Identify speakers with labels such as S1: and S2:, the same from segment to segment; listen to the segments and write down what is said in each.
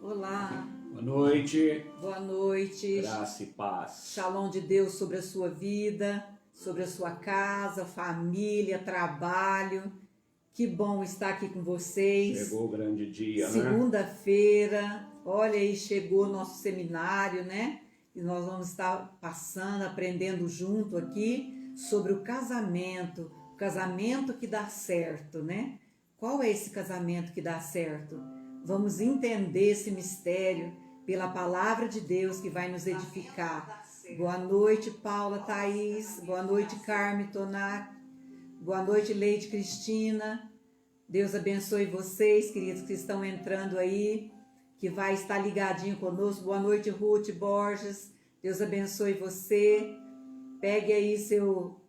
S1: Olá.
S2: Boa noite.
S1: Boa noite.
S2: Graça e paz.
S1: Shalom de Deus sobre a sua vida, sobre a sua casa, família, trabalho. Que bom estar aqui com vocês.
S2: Chegou o grande dia, né?
S1: Segunda-feira. Olha aí, chegou o nosso seminário, né? E nós vamos estar passando, aprendendo junto aqui sobre o casamento que dá certo, né? Qual é esse casamento que dá certo? Vamos entender esse mistério pela palavra de Deus que vai nos edificar. Boa noite, Paula, Thaís. Boa noite, Carme, Tonac. Boa noite, Leide, Cristina. Deus abençoe vocês, queridos, que estão entrando aí, que vai estar ligadinho conosco. Boa noite, Ruth Borges. Deus abençoe você. Pegue aí seu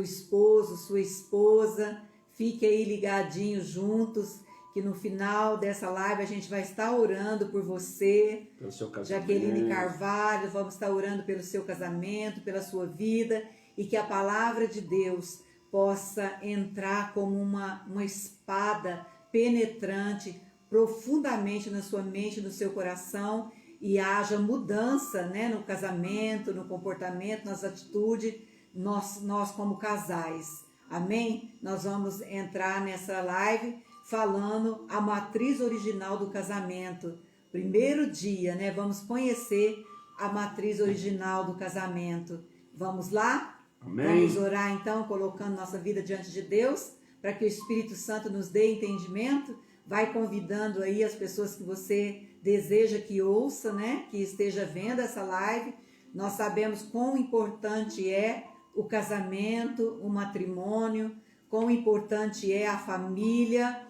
S1: esposo, sua esposa. Fique aí ligadinho juntos, que no final dessa live a gente vai estar orando por você.
S2: Pelo seu casamento.
S1: Jaqueline Carvalho, vamos estar orando pelo seu casamento, pela sua vida, e que a palavra de Deus possa entrar como uma espada penetrante profundamente na sua mente, no seu coração, e haja mudança, né, no casamento, no comportamento, nas atitudes, nós como casais. Amém? Nós vamos entrar nessa live falando a matriz original do casamento. Primeiro dia, né? Vamos conhecer a matriz original do casamento. Vamos lá?
S2: Amém.
S1: Vamos orar então, colocando nossa vida diante de Deus, para que o Espírito Santo nos dê entendimento. Vai convidando aí as pessoas que você deseja que ouça, né? Que esteja vendo essa live. Nós sabemos quão importante é o casamento, o matrimônio, quão importante é a família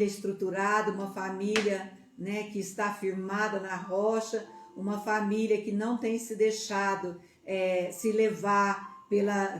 S1: estruturada, uma família, né, que está firmada na rocha, uma família que não tem se deixado se levar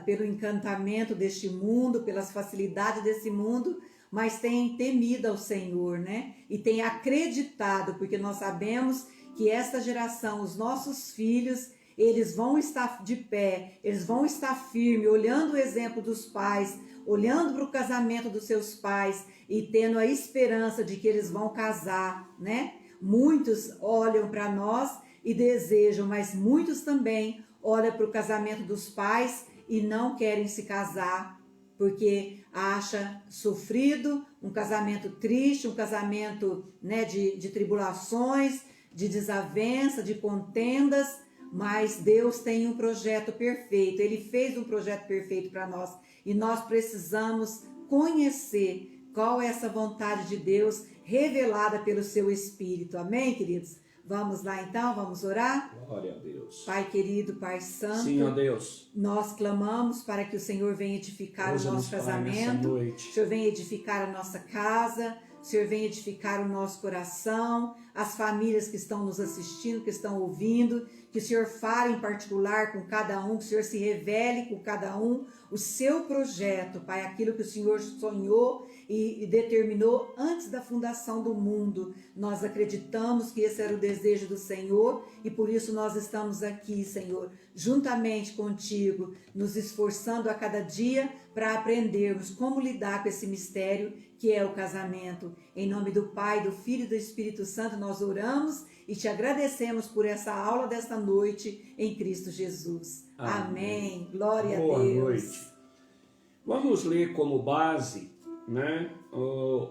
S1: pelo encantamento deste mundo, pelas facilidades desse mundo, mas tem temido ao Senhor, né? E tem acreditado, porque nós sabemos que esta geração, os nossos filhos, eles vão estar de pé, eles vão estar firmes, olhando o exemplo dos pais, olhando para o casamento dos seus pais e tendo a esperança de que eles vão casar, né? Muitos olham para nós e desejam, mas muitos também olham para o casamento dos pais e não querem se casar, porque acha sofrido, um casamento triste, um casamento, né, de tribulações, de desavença, de contendas. Mas Deus tem um projeto perfeito, Ele fez um projeto perfeito para nós e nós precisamos conhecer qual é essa vontade de Deus revelada pelo seu Espírito. Amém, queridos? Vamos lá então, vamos orar?
S2: Glória a Deus.
S1: Pai querido, Pai santo,
S2: sim, ó Deus,
S1: nós clamamos para que o Senhor venha edificar o nosso casamento, o Senhor venha edificar a nossa casa, o Senhor venha edificar o nosso coração, as famílias que estão nos assistindo, que estão ouvindo, que o Senhor fale em particular com cada um, que o Senhor se revele com cada um, o seu projeto, Pai, aquilo que o Senhor sonhou e determinou antes da fundação do mundo. Nós acreditamos que esse era o desejo do Senhor e por isso nós estamos aqui, Senhor, juntamente contigo, nos esforçando a cada dia para aprendermos como lidar com esse mistério que é o casamento. Em nome do Pai, do Filho e do Espírito Santo, nós oramos e te agradecemos por essa aula desta noite em Cristo Jesus. Amém. Glória a Deus.
S2: Boa noite. Vamos ler como base, né,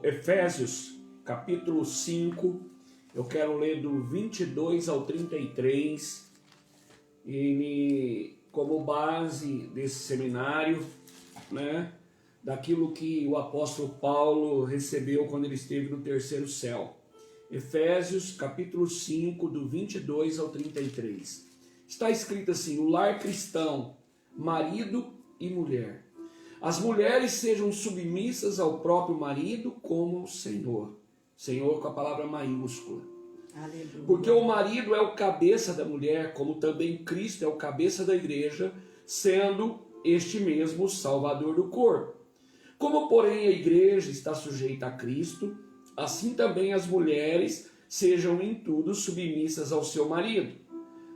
S2: Efésios capítulo 5. Eu quero ler do 22 ao 33 e como base desse seminário, né, daquilo que o apóstolo Paulo recebeu quando ele esteve no terceiro céu. Efésios capítulo 5, do 22 ao 33. Está escrito assim: o lar cristão, marido e mulher. As mulheres sejam submissas ao próprio marido como o Senhor. Senhor com a palavra maiúscula.
S1: Aleluia.
S2: Porque o marido é o cabeça da mulher, como também Cristo é o cabeça da igreja, sendo este mesmo o Salvador do corpo. Como, porém, a igreja está sujeita a Cristo, assim também as mulheres sejam em tudo submissas ao seu marido.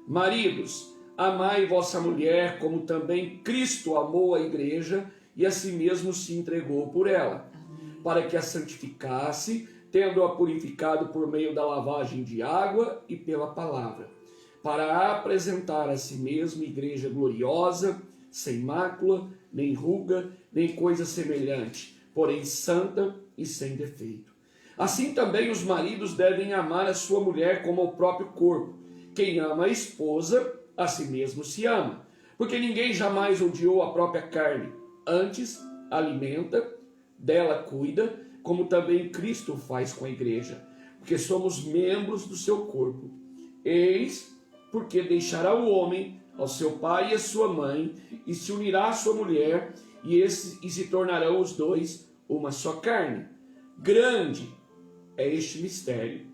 S2: Maridos, amai vossa mulher, como também Cristo amou a igreja e a si mesmo se entregou por ela, para que a santificasse, tendo-a purificado por meio da lavagem de água e pela palavra, para apresentar a si mesmo igreja gloriosa, sem mácula, nem ruga, nem coisa semelhante, porém santa e sem defeito. Assim também os maridos devem amar a sua mulher como ao próprio corpo. Quem ama a esposa, a si mesmo se ama, porque ninguém jamais odiou a própria carne, antes alimenta, dela cuida, como também Cristo faz com a igreja, porque somos membros do seu corpo. Eis porque deixará o homem ao seu pai e à sua mãe, e se unirá à sua mulher, e se tornarão os dois uma só carne. Grande é este mistério,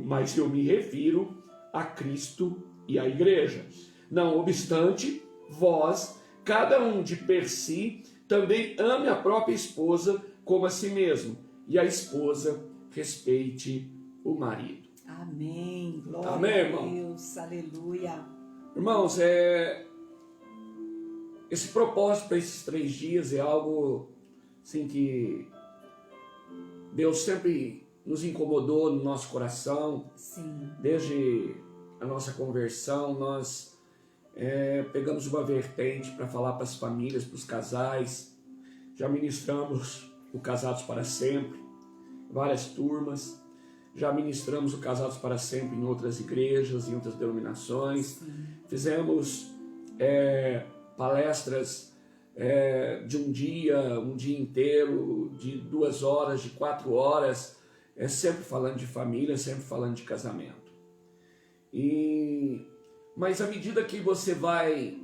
S2: mas eu me refiro a Cristo e à igreja. Não obstante, vós, cada um de per si, também ame a própria esposa como a si mesmo, e a esposa respeite o marido.
S1: Amém. Glória
S2: Amém, irmão?
S1: a Deus. Aleluia.
S2: Irmãos, esse propósito para esses 3 dias é algo assim que Deus sempre nos incomodou no nosso coração.
S1: Sim.
S2: Desde a nossa conversão, nós pegamos uma vertente para falar para as famílias, para os casais. Já ministramos o Casados para Sempre, várias turmas. Já ministramos o Casados para Sempre em outras igrejas, em outras denominações.
S1: Sim.
S2: Fizemos palestras de um dia inteiro, de 2 horas, de 4 horas, sempre falando de família, sempre falando de casamento. Mas à medida que você vai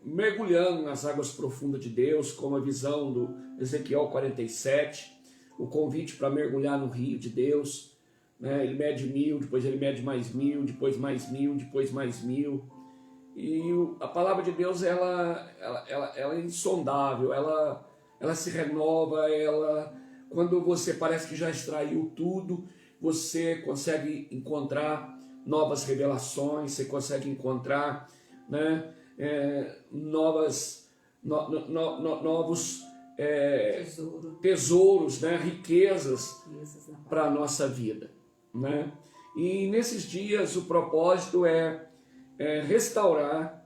S2: mergulhando nas águas profundas de Deus, como a visão do Ezequiel 47, o convite para mergulhar no rio de Deus, né? Ele mede 1000, depois ele mede mais 1000, depois mais 1000, depois mais 1000. E a palavra de Deus ela é insondável, ela se renova, quando você parece que já extraiu tudo, você consegue encontrar novas revelações, você consegue encontrar, né, novos tesouros, né, riquezas para a nossa vida, né? E nesses dias o propósito é restaurar,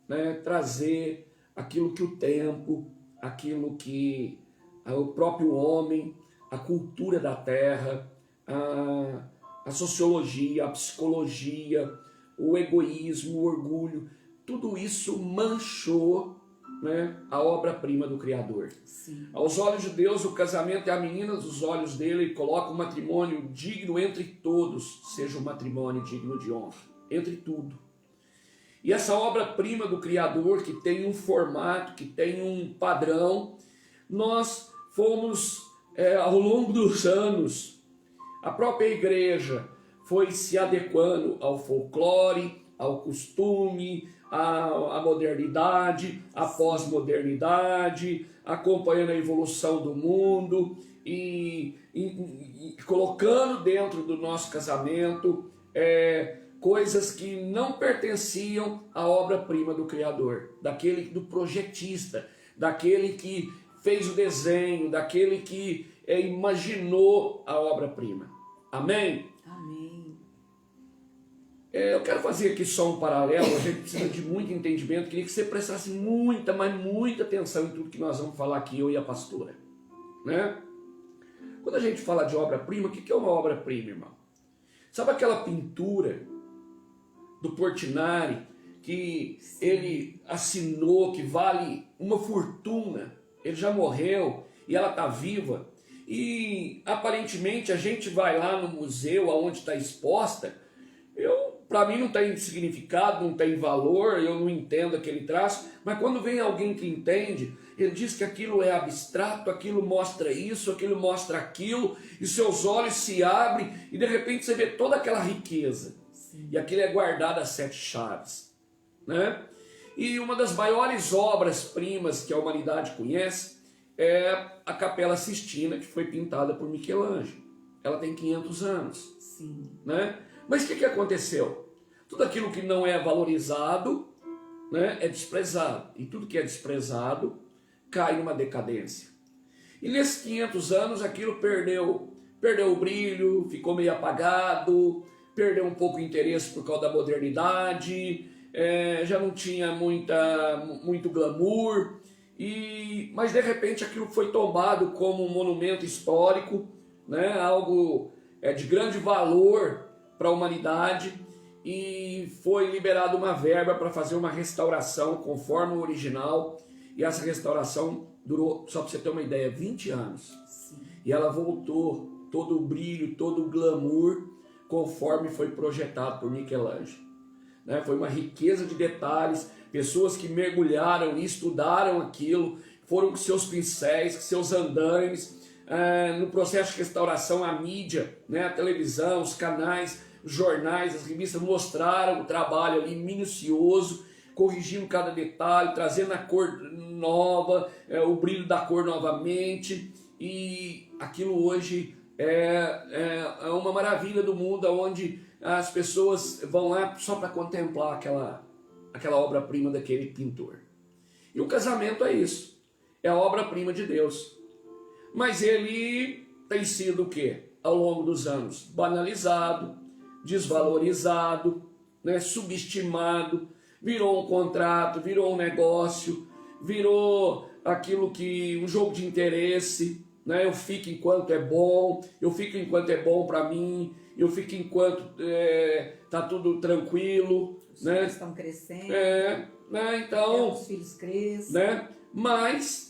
S2: né, trazer aquilo que o tempo, aquilo que o próprio homem, a cultura da terra, a sociologia, a psicologia, o egoísmo, o orgulho, tudo isso manchou, né, a obra-prima do Criador.
S1: Sim.
S2: Aos olhos de Deus, o casamento é a menina dos olhos dele, ele coloca um matrimônio digno entre todos, seja um matrimônio digno de honra, entre tudo. E essa obra-prima do Criador, que tem um formato, que tem um padrão, nós fomos, ao longo dos anos, a própria igreja foi se adequando ao folclore, ao costume, à modernidade, à pós-modernidade, acompanhando a evolução do mundo e colocando dentro do nosso casamento coisas que não pertenciam à obra-prima do Criador, do projetista, daquele que fez o desenho, daquele que imaginou a obra-prima. Amém?
S1: Amém.
S2: Eu quero fazer aqui só um paralelo, a gente precisa de muito entendimento, queria que você prestasse muita, mas muita atenção em tudo que nós vamos falar aqui, eu e a pastora, né? Quando a gente fala de obra-prima, o que é uma obra-prima, irmão? Sabe aquela pintura do Portinari que ele assinou, que vale uma fortuna, ele já morreu e ela está viva, e aparentemente a gente vai lá no museu onde está exposta, para mim não tem significado, não tem valor, eu não entendo aquele traço, mas quando vem alguém que entende, ele diz que aquilo é abstrato, aquilo mostra isso, aquilo mostra aquilo, e seus olhos se abrem e de repente você vê toda aquela riqueza. Sim. E aquilo é guardado a 7 chaves, né? E uma das maiores obras-primas que a humanidade conhece é a Capela Sistina, que foi pintada por Michelangelo. Ela tem 500 anos.
S1: Sim.
S2: Né? Mas o que aconteceu? Tudo aquilo que não é valorizado, né, é desprezado. E tudo que é desprezado cai numa decadência. E nesses 500 anos aquilo perdeu perdeu o brilho, ficou meio apagado, perdeu um pouco o interesse por causa da modernidade, já não tinha muito glamour, mas de repente aquilo foi tombado como um monumento histórico, né? Algo de grande valor para a humanidade, e foi liberada uma verba para fazer uma restauração conforme o original, e essa restauração durou, só para você ter uma ideia, 20 anos.
S1: Sim.
S2: E ela voltou, todo o brilho, todo o glamour, conforme foi projetado por Michelangelo. Né? Foi uma riqueza de detalhes, pessoas que mergulharam e estudaram aquilo, foram com seus pincéis, com seus andaimes, no processo de restauração, a mídia, né? A televisão, os canais, os jornais, as revistas mostraram o trabalho ali minucioso, corrigindo cada detalhe, trazendo a cor nova, o brilho da cor novamente, e aquilo hoje é uma maravilha do mundo, onde as pessoas vão lá só para contemplar aquela obra-prima daquele pintor. E o casamento é isso, é a obra-prima de Deus. Mas ele tem sido o quê? Ao longo dos anos, banalizado, desvalorizado, né? Subestimado, virou um contrato, virou um negócio, virou aquilo que um jogo de interesse, né? Eu fico enquanto é bom, eu fico enquanto é bom para mim, eu fico enquanto tá tudo tranquilo,
S1: os
S2: né?
S1: filhos estão crescendo,
S2: né? Então,
S1: os filhos crescem,
S2: né? Mas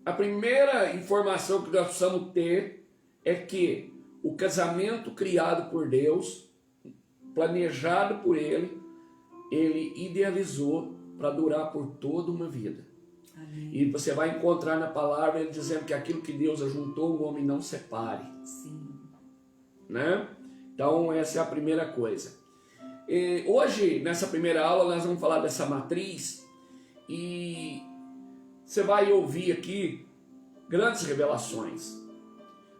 S2: a primeira informação que nós precisamos ter é que o casamento criado por Deus, planejado por Ele idealizou para durar por toda uma vida.
S1: Amém.
S2: E você vai encontrar na palavra ele dizendo que aquilo que Deus ajuntou, o homem não separe.
S1: Sim.
S2: Né? Então essa é a primeira coisa. E hoje, nessa primeira aula, nós vamos falar dessa matriz, e você vai ouvir aqui grandes revelações.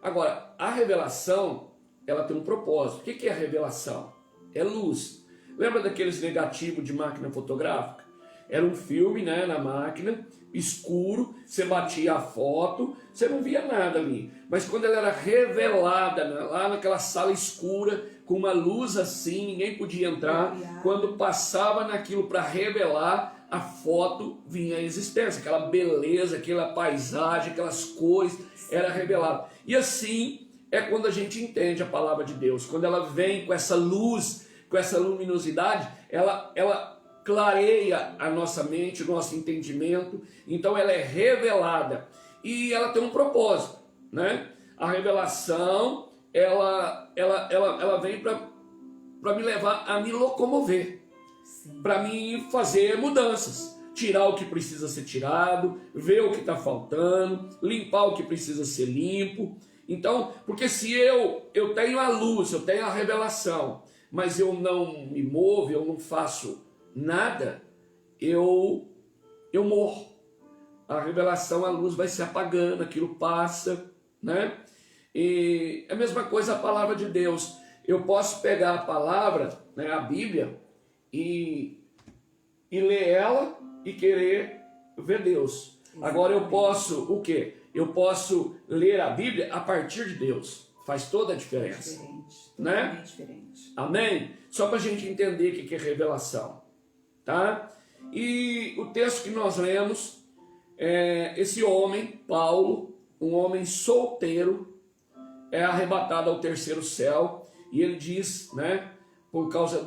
S2: Agora, a revelação, ela tem um propósito. O que é a revelação? É luz. Lembra daqueles negativos de máquina fotográfica? Era um filme, né, na máquina, escuro, você batia a foto, você não via nada ali. Mas quando ela era revelada, né, lá naquela sala escura, com uma luz assim, ninguém podia entrar, quando passava naquilo para revelar, a foto vinha à existência, aquela beleza, aquela paisagem, aquelas cores, era revelado. E assim é quando a gente entende a palavra de Deus, quando ela vem com essa luz, com essa luminosidade, ela clareia a nossa mente, o nosso entendimento, então ela é revelada, e ela tem um propósito, né? A revelação, ela vem para me levar a me locomover, para mim fazer mudanças, tirar o que precisa ser tirado, ver o que está faltando, limpar o que precisa ser limpo. Então, porque se eu tenho a luz, eu tenho a revelação, mas eu não me movo, eu não faço nada, eu morro. A revelação, a luz vai se apagando, aquilo passa, né? E a mesma coisa a palavra de Deus. Eu posso pegar a palavra, né, a Bíblia, e ler ela e querer ver Deus. Agora eu posso o quê? Eu posso ler a Bíblia a partir de Deus. Faz toda a diferença.
S1: Diferente,
S2: né?
S1: totalmente diferente.
S2: Amém? Só para a gente entender o que é revelação. Tá? E o texto que nós lemos, esse homem, Paulo, um homem solteiro, é arrebatado ao terceiro céu, e ele diz, né, por causa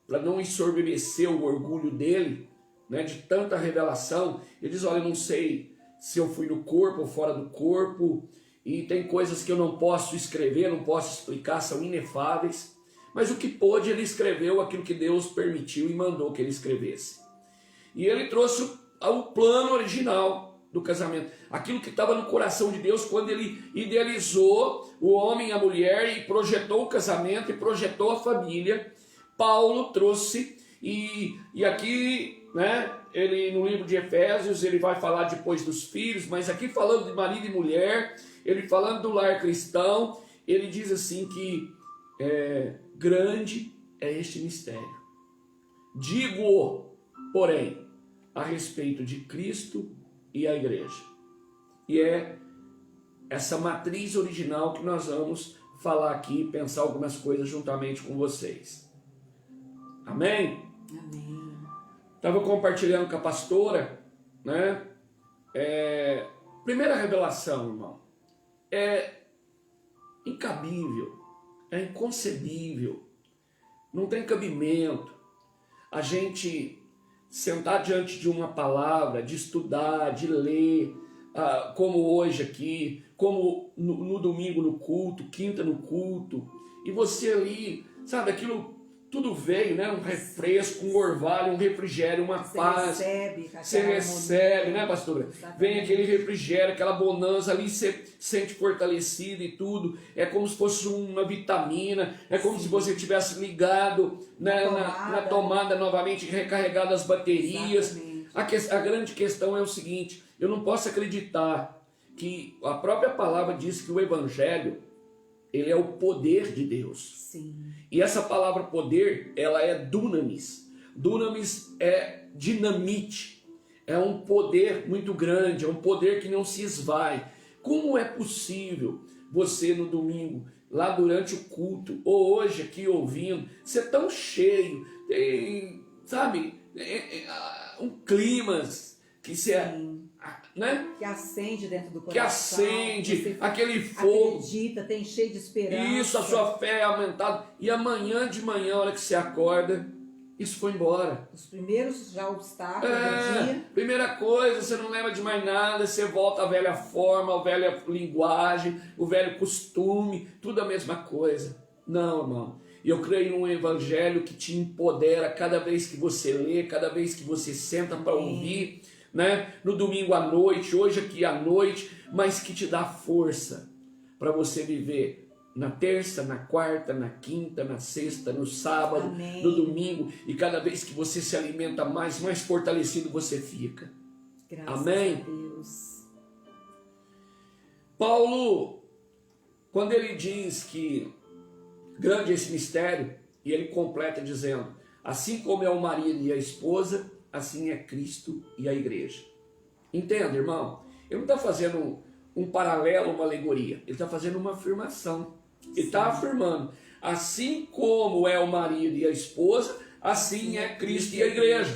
S2: para não ensoberbecer o orgulho dele, né, de tanta revelação, ele diz, olha, eu não sei se eu fui no corpo ou fora do corpo, e tem coisas que eu não posso escrever, não posso explicar, são inefáveis, mas o que pôde, ele escreveu aquilo que Deus permitiu e mandou que ele escrevesse. E ele trouxe o plano original do casamento, aquilo que estava no coração de Deus quando ele idealizou o homem e a mulher e projetou o casamento e projetou a família. Paulo trouxe, e aqui, né, ele no livro de Efésios, ele vai falar depois dos filhos, mas aqui falando de marido e mulher, ele falando do lar cristão, ele diz assim que grande é este mistério. Digo, porém, a respeito de Cristo e a igreja. E é essa matriz original que nós vamos falar aqui, pensar algumas coisas juntamente com vocês. Amém?
S1: Amém.
S2: Estava compartilhando com a pastora, né? Primeira revelação, irmão, é incabível, é inconcebível, não tem cabimento a gente sentar diante de uma palavra, de estudar, de ler, como hoje aqui, como no domingo no culto, quinta no culto, e você ali, sabe, aquilo tudo veio, né? Um refresco, um orvalho, um refrigério, uma paz. Você recebe, né, pastora?
S1: Exatamente.
S2: Vem aquele refrigério, aquela bonança ali, você sente fortalecido e tudo. É como se fosse uma vitamina, é como se você tivesse ligado, né, na tomada novamente, recarregado as baterias. A grande questão é o seguinte: eu não posso acreditar que a própria palavra diz que o evangelho, ele é o poder de Deus.
S1: Sim.
S2: E essa palavra poder, ela é dunamis. Dunamis é dinamite. É um poder muito grande, é um poder que não se esvai. Como é possível você no domingo, lá durante o culto, ou hoje aqui ouvindo, ser tão cheio, tem, sabe, um clima que você... Né?
S1: Que acende dentro do coração.
S2: Que acende, aquele fogo.
S1: Acredita, tem cheio de esperança.
S2: Isso, a sua fé é aumentada. E amanhã de manhã, a hora que você acorda, isso foi embora.
S1: Os primeiros já obstáculos do dia.
S2: Primeira coisa, você não lembra de mais nada, você volta à velha forma, à velha linguagem, o velho costume, tudo a mesma coisa. Não, irmão. E eu creio num evangelho que te empodera cada vez que você lê, cada vez que você senta para ouvir, né? No domingo à noite, hoje aqui à noite, mas que te dá força para você viver na terça, na quarta, na quinta, na sexta, no sábado,
S1: Amém.
S2: no domingo, e cada vez que você se alimenta mais fortalecido você fica.
S1: Graças
S2: Amém?
S1: a Deus.
S2: Paulo, quando ele diz que grande é esse mistério, e ele completa dizendo: assim como é o marido e a esposa, assim é Cristo e a igreja. Entenda, irmão? Ele não está fazendo um paralelo, uma alegoria. Ele está fazendo uma afirmação. Ele está afirmando: assim como é o marido e a esposa, assim é Cristo e a igreja.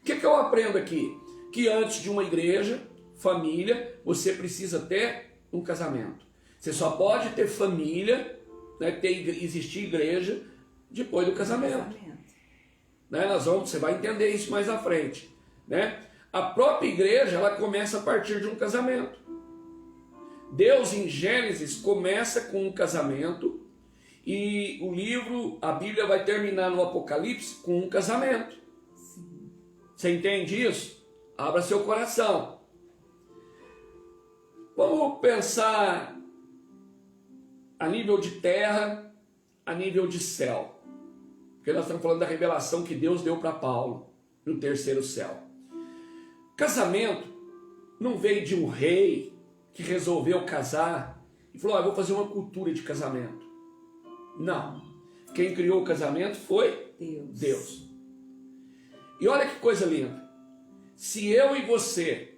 S2: O que eu aprendo aqui? Que antes de uma igreja, família, você precisa ter um casamento. Você só pode ter família, né, existir igreja, depois do casamento. Né? Você vai entender isso mais à frente. Né? A própria igreja, ela começa a partir de um casamento. Deus em Gênesis começa com um casamento, e o livro, a Bíblia vai terminar no Apocalipse com um casamento.
S1: Sim.
S2: Você entende isso? Abra seu coração. Vamos pensar a nível de terra, a nível de céu. Porque nós estamos falando da revelação que Deus deu para Paulo no terceiro céu. Casamento não veio de um rei que resolveu casar e falou: eu vou fazer uma cultura de casamento. Não. Quem criou o casamento foi Deus. E olha que coisa linda. Se eu e você,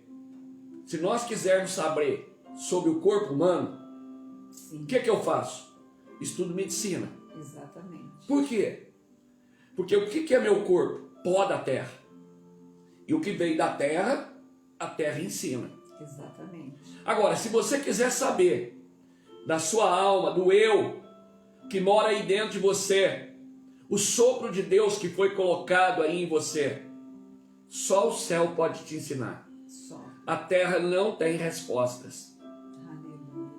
S2: se nós quisermos saber sobre o corpo humano, o que eu faço? Estudo medicina.
S1: Exatamente.
S2: Por quê? Porque o que é meu corpo? Pó da terra. E o que veio da terra, a terra ensina.
S1: Exatamente.
S2: Agora, se você quiser saber da sua alma, do eu, que mora aí dentro de você, o sopro de Deus que foi colocado aí em você, só o céu pode te ensinar.
S1: Só.
S2: A terra não tem respostas.
S1: Aleluia.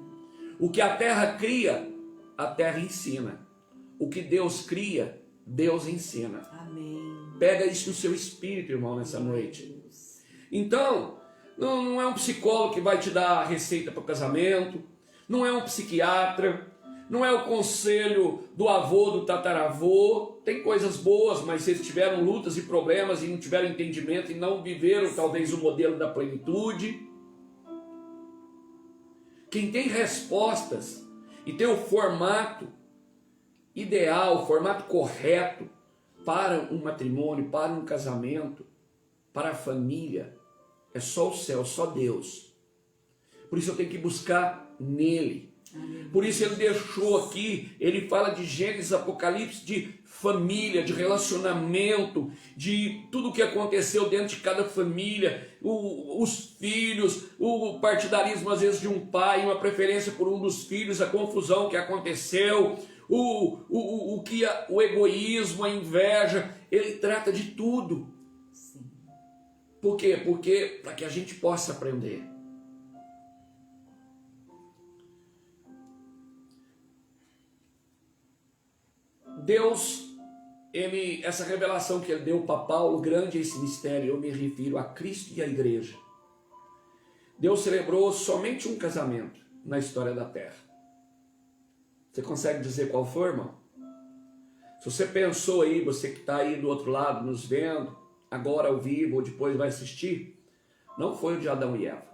S2: O que a terra cria, a terra ensina. O que Deus cria, Deus ensina.
S1: Amém.
S2: Pega isso no seu espírito, irmão, nessa noite. Então, não é um psicólogo que vai te dar a receita para o casamento, não é um psiquiatra, não é o conselho do avô, do tataravô. Tem coisas boas, mas eles tiveram lutas e problemas e não tiveram entendimento e não viveram talvez o modelo da plenitude. Quem tem respostas e tem o formato ideal, o formato correto para um matrimônio, para um casamento, para a família, é só o céu, só Deus. Por isso eu tenho que buscar nele.
S1: Aleluia.
S2: Por isso ele deixou aqui, ele fala de Gênesis, Apocalipse, de família, de relacionamento, de tudo o que aconteceu dentro de cada família, os filhos, o partidarismo às vezes de um pai, uma preferência por um dos filhos, a confusão que aconteceu, o egoísmo, a inveja, ele trata de tudo.
S1: Sim.
S2: Por quê? Porque para que a gente possa aprender. Deus, essa revelação que ele deu para Paulo, grande é esse mistério, eu me refiro a Cristo e a igreja. Deus celebrou somente um casamento na história da terra. Você consegue dizer qual foi, irmão? Se você pensou aí, você que está aí do outro lado nos vendo, agora ao vivo ou depois vai assistir, não foi o de Adão e Eva.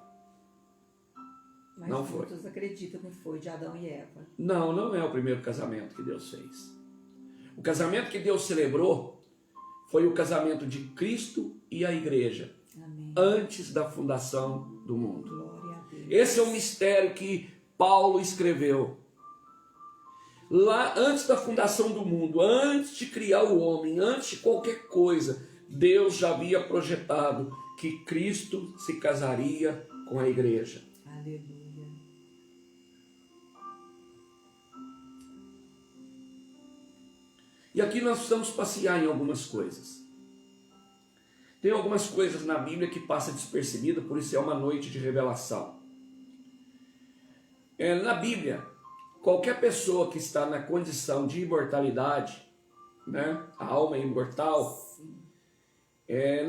S1: Mas
S2: não foi.
S1: Muitos acreditam que foi de Adão e Eva.
S2: Não, não é o primeiro casamento que Deus fez. O casamento que Deus celebrou foi o casamento de Cristo e a igreja.
S1: Amém.
S2: Antes da fundação do mundo.
S1: Glória a Deus.
S2: Esse é o mistério que Paulo escreveu. Lá antes da fundação do mundo, antes de criar o homem, antes de qualquer coisa, Deus já havia projetado que Cristo se casaria com a igreja.
S1: Aleluia.
S2: E aqui nós precisamos passear em algumas coisas. Tem algumas coisas na Bíblia que passa despercebida, por isso é uma noite de revelação. Na Bíblia, qualquer pessoa que está na condição de imortalidade, né, a alma é imortal,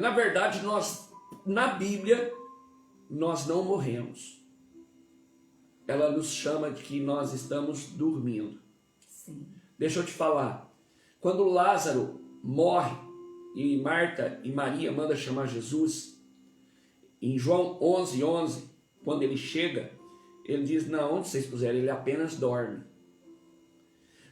S2: na verdade, na Bíblia, nós não morremos. Ela nos chama de que nós estamos dormindo.
S1: Sim.
S2: Deixa eu te falar. Quando Lázaro morre e Marta e Maria mandam chamar Jesus, em João 11:11, quando ele chega, ele diz, não, onde vocês puseram? Ele apenas dorme.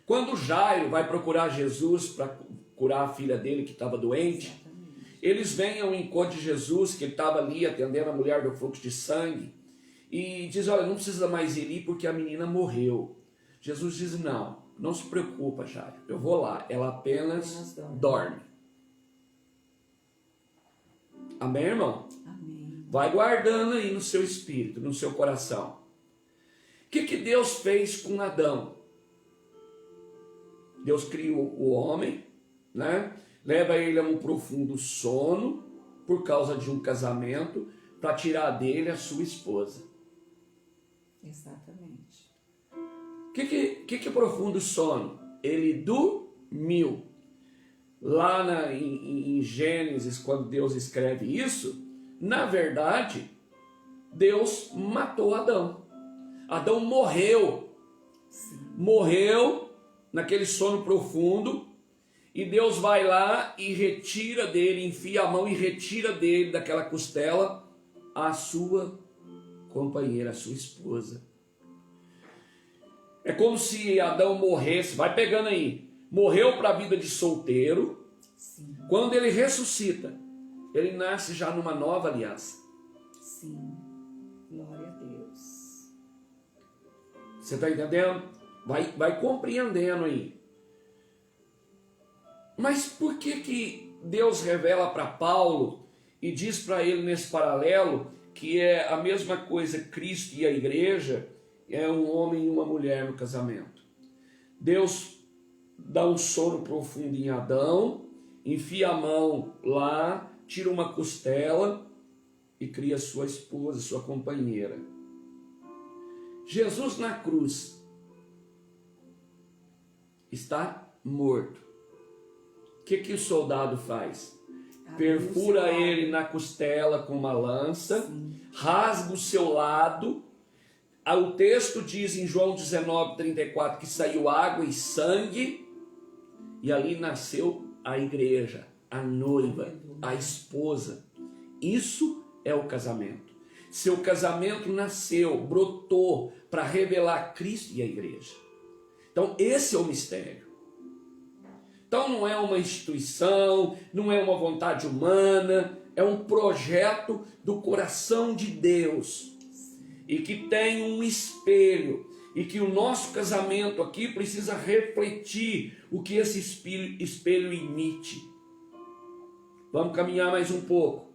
S2: Quando Jairo vai procurar Jesus para curar a filha dele que estava doente,
S1: Exatamente.
S2: eles vêm ao encontro de Jesus, que ele estava ali atendendo a mulher do fluxo de sangue, e diz, olha, não precisa mais ir porque a menina morreu. Jesus diz, não se preocupa, Jairo, eu vou lá, ela apenas dorme. Amém, irmão?
S1: Amém.
S2: Vai guardando aí no seu espírito, no seu coração. O que Deus fez com Adão? Deus criou o homem, né? Leva ele a um profundo sono, por causa de um casamento, para tirar dele a sua esposa.
S1: Exatamente.
S2: O que é profundo sono? Ele dormiu. Lá em Gênesis, quando Deus escreve isso, na verdade, Deus matou Adão. Adão morreu.
S1: Sim.
S2: Morreu naquele sono profundo, e Deus vai lá e retira dele, enfia a mão e retira dele, daquela costela, a sua companheira, a sua esposa. É como se Adão morresse, vai pegando aí, morreu para a vida de solteiro.
S1: Sim.
S2: Quando ele ressuscita, ele nasce já numa nova aliança.
S1: Sim. Glória a Deus.
S2: Você está entendendo? Vai compreendendo aí. Mas por que Deus revela para Paulo e diz para ele nesse paralelo que é a mesma coisa Cristo e a igreja, é um homem e uma mulher no casamento? Deus dá um sono profundo em Adão, enfia a mão lá, tira uma costela e cria sua esposa, sua companheira. Jesus na cruz está morto. O que o soldado faz? Perfura ele na costela com uma lança, sim, rasga o seu lado. O texto diz em João 19:34 que saiu água e sangue, e ali nasceu a igreja, a noiva, a esposa. Isso é o casamento. Seu casamento nasceu, brotou para revelar Cristo e a igreja. Então esse é o mistério. Então não é uma instituição, não é uma vontade humana, é um projeto do coração de Deus. e que tem um espelho, e que o nosso casamento aqui precisa refletir o que esse espelho emite. Vamos caminhar mais um pouco.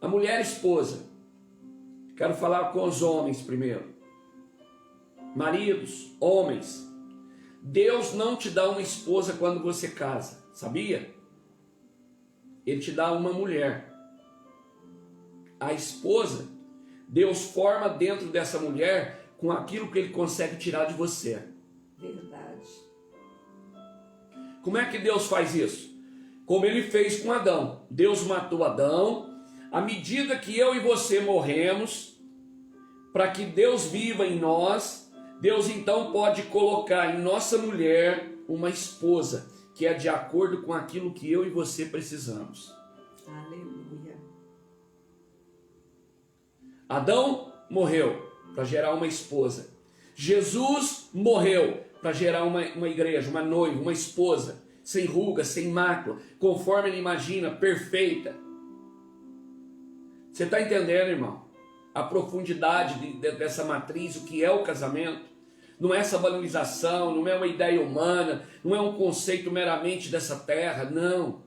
S2: A mulher esposa. Quero falar com os homens primeiro. Maridos, homens. Deus não te dá uma esposa quando você casa, sabia? Ele te dá uma mulher. A esposa, Deus forma dentro dessa mulher com aquilo que Ele consegue tirar de você.
S1: Verdade.
S2: Como é que Deus faz isso? Como Ele fez com Adão. Deus matou Adão. À medida que eu e você morremos, para que Deus viva em nós, Deus então pode colocar em nossa mulher uma esposa, que é de acordo com aquilo que eu e você precisamos.
S1: Aleluia.
S2: Adão morreu para gerar uma esposa. Jesus morreu para gerar uma igreja, uma noiva, uma esposa, sem ruga, sem mácula, conforme Ele imagina, perfeita. Você está entendendo, irmão? A profundidade dessa matriz, o que é o casamento? Não é essa banalização, não é uma ideia humana, não é um conceito meramente dessa terra, não.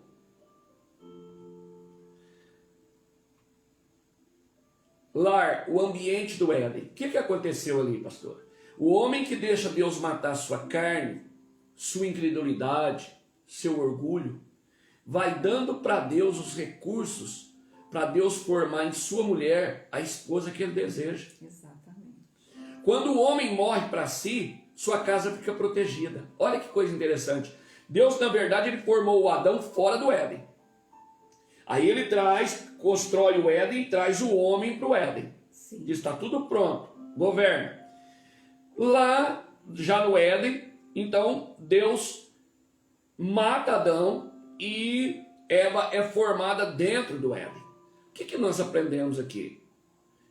S2: Lar, o ambiente do Éden. O que aconteceu ali, pastor? O homem que deixa Deus matar sua carne, sua incredulidade, seu orgulho, vai dando para Deus os recursos para Deus formar em sua mulher a esposa que ele deseja.
S1: Exatamente.
S2: Quando o homem morre para si, sua casa fica protegida. Olha que coisa interessante. Deus, na verdade, ele formou o Adão fora do Éden. Aí ele constrói o Éden e traz o homem para o Éden.
S1: Sim.
S2: Diz, está tudo pronto, governa. Lá, já no Éden, então, Deus mata Adão e Eva é formada dentro do Éden. O que nós aprendemos aqui?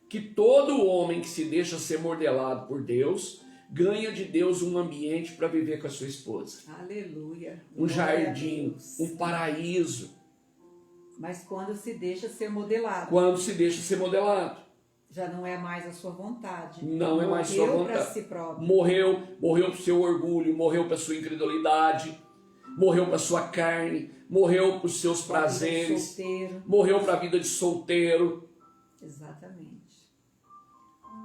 S2: Que todo homem que se deixa ser modelado por Deus, ganha de Deus um ambiente para viver com a sua esposa.
S1: Aleluia.
S2: Um
S1: Glória
S2: jardim, um paraíso.
S1: Mas quando se deixa ser modelado.
S2: Quando se deixa ser modelado.
S1: Já não é mais a sua vontade.
S2: Não é mais sua vontade.
S1: Morreu para si próprio.
S2: Morreu para o seu orgulho, morreu para a sua incredulidade, morreu para a sua carne, morreu para os seus prazeres, morreu para a vida de solteiro.
S1: Exatamente.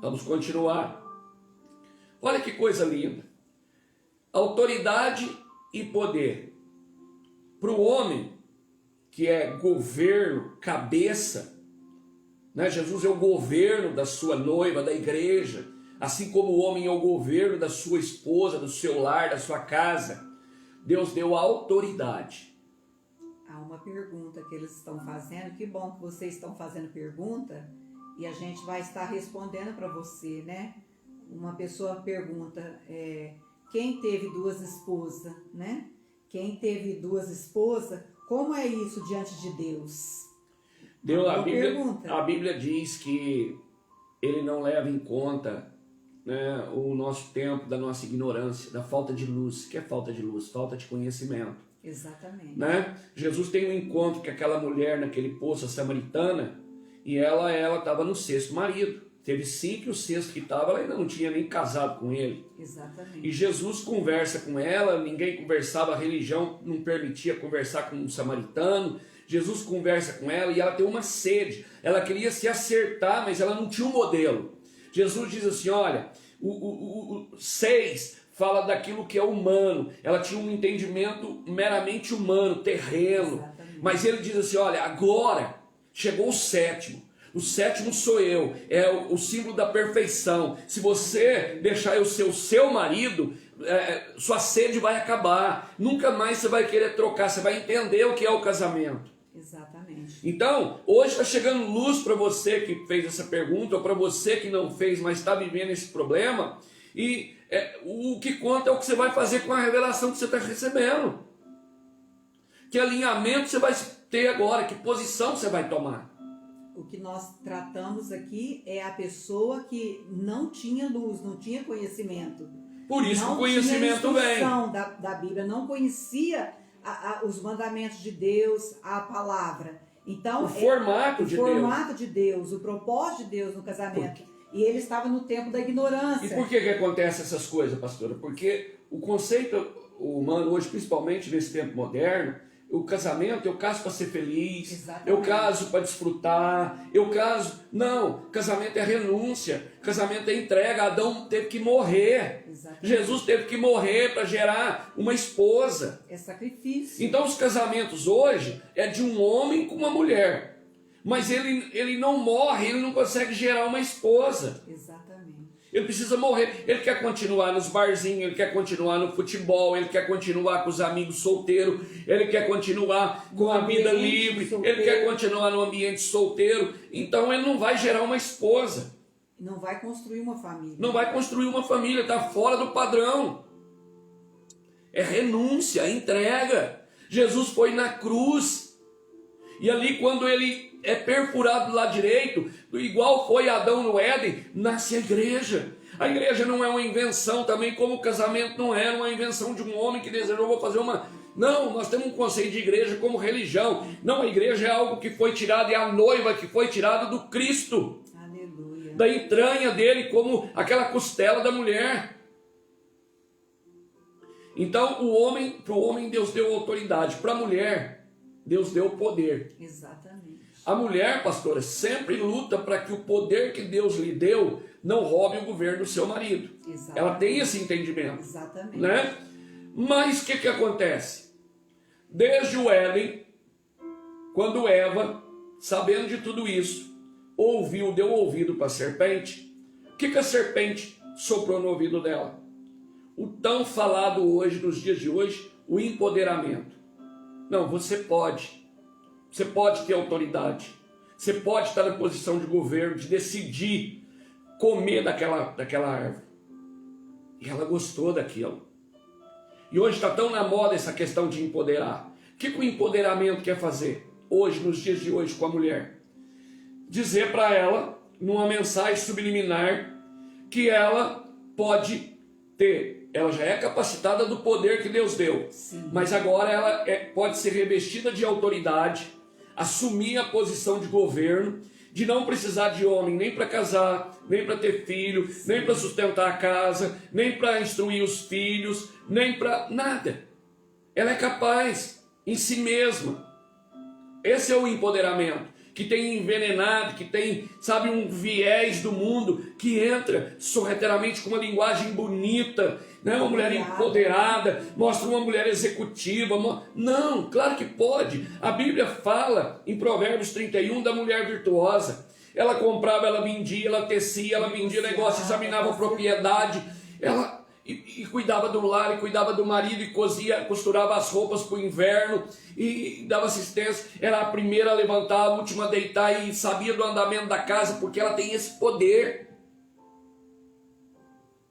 S2: Vamos continuar. Olha que coisa linda. Autoridade e poder. Para o homem, que é governo, cabeça, né? Jesus é o governo da sua noiva, da igreja, assim como o homem é o governo da sua esposa, do seu lar, da sua casa. Deus deu a autoridade.
S1: Há uma pergunta que eles estão fazendo, que bom que vocês estão fazendo pergunta, e a gente vai estar respondendo para você, né? Uma pessoa pergunta, quem teve duas esposas, né? Quem teve duas esposas, como é isso diante de Deus?
S2: A Bíblia diz que Ele não leva em conta, né, o nosso tempo da nossa ignorância, da falta de luz. O que é falta de luz? Falta de conhecimento.
S1: Exatamente.
S2: Né? Jesus tem um encontro com aquela mulher naquele poço, a samaritana, e ela estava no sexto marido. Teve 5 e o sexto que estava, ela ainda não tinha nem casado com ele.
S1: Exatamente.
S2: E Jesus conversa com ela, ninguém conversava, a religião não permitia conversar com um samaritano. Jesus conversa com ela e ela tem uma sede. Ela queria se acertar, mas ela não tinha um modelo. Jesus diz assim, olha, o 6 fala daquilo que é humano. Ela tinha um entendimento meramente humano, terreno.
S1: Exatamente.
S2: Mas ele diz assim, olha, agora chegou o 7º. O 7º sou eu, é o símbolo da perfeição. Se você deixar eu ser o seu marido, sua sede vai acabar. Nunca mais você vai querer trocar, você vai entender o que é o casamento.
S1: Exatamente.
S2: Então, hoje está chegando luz para você que fez essa pergunta, ou para você que não fez, mas está vivendo esse problema. E o que conta é o que você vai fazer com a revelação que você está recebendo. Que alinhamento você vai ter agora, que posição você vai tomar.
S1: O que nós tratamos aqui é a pessoa que não tinha luz, não tinha conhecimento.
S2: Por isso o conhecimento vem.
S1: Da Bíblia, não conhecia os mandamentos de Deus, a palavra. Então,
S2: o formato de Deus.
S1: O formato de Deus, o propósito de Deus no casamento. E ele estava no tempo da ignorância.
S2: E por que acontece essas coisas, pastora? Porque o conceito humano hoje, principalmente nesse tempo moderno, o casamento, eu caso para ser feliz,
S1: Exatamente.
S2: Eu caso para desfrutar, eu caso... Não, casamento é renúncia, casamento é entrega. Adão teve que morrer.
S1: Exatamente.
S2: Jesus teve que morrer para gerar uma esposa.
S1: É sacrifício.
S2: Então os casamentos hoje é de um homem com uma mulher. Mas ele não morre, ele não consegue gerar uma esposa.
S1: Exatamente.
S2: Ele precisa morrer. Ele quer continuar nos barzinhos, ele quer continuar no futebol, ele quer continuar com os amigos solteiros, ele quer continuar com a vida livre, ele quer continuar no ambiente solteiro. Então ele não vai gerar uma esposa.
S1: Não vai construir uma família.
S2: Não vai construir uma família, está fora do padrão. É renúncia, é entrega. Jesus foi na cruz. E ali quando ele é perfurado do lado direito, igual foi Adão no Éden, nasce a igreja. A igreja não é uma invenção também, como o casamento não é uma invenção de um homem que desejou, vou fazer uma... Não, nós temos um conceito de igreja como religião. Não, a igreja é algo que foi tirado, é a noiva que foi tirada do Cristo.
S1: Aleluia.
S2: Da entranha dele, como aquela costela da mulher. Então, para o homem Deus deu autoridade, para a mulher Deus deu poder.
S1: Exatamente.
S2: A mulher, pastora, sempre luta para que o poder que Deus lhe deu não roube o governo do seu marido.
S1: Exatamente.
S2: Ela tem esse entendimento.
S1: Exatamente.
S2: Né? Mas o que acontece? Desde o Éden, quando Eva, sabendo de tudo isso, deu ouvido para a serpente, o que a serpente soprou no ouvido dela? O tão falado hoje, nos dias de hoje, o empoderamento. Não, você pode ter autoridade, você pode estar na posição de governo, de decidir comer daquela árvore. E ela gostou daquilo. E hoje está tão na moda essa questão de empoderar. O que o empoderamento quer fazer hoje, nos dias de hoje, com a mulher? Dizer para ela, numa mensagem subliminar, que ela pode ter, ela já é capacitada do poder que Deus deu.
S1: Sim.
S2: Mas agora ela pode ser revestida de autoridade, assumir a posição de governo, de não precisar de homem nem para casar, nem para ter filho, nem para sustentar a casa, nem para instruir os filhos, nem para nada. Ela é capaz em si mesma. Esse é o empoderamento, que tem envenenado, que tem, sabe, um viés do mundo, que entra sorrateiramente com uma linguagem bonita, né? Uma mulher empoderada, mostra uma mulher executiva. Não, claro que pode. A Bíblia fala em Provérbios 31 da mulher virtuosa. Ela comprava, ela vendia, ela tecia, ela vendia negócio, examinava a propriedade, ela e cuidava do lar, e cuidava do marido, e costurava as roupas para o inverno, e dava assistência. Era a primeira a levantar, a última a deitar, e sabia do andamento da casa, porque ela tem esse poder.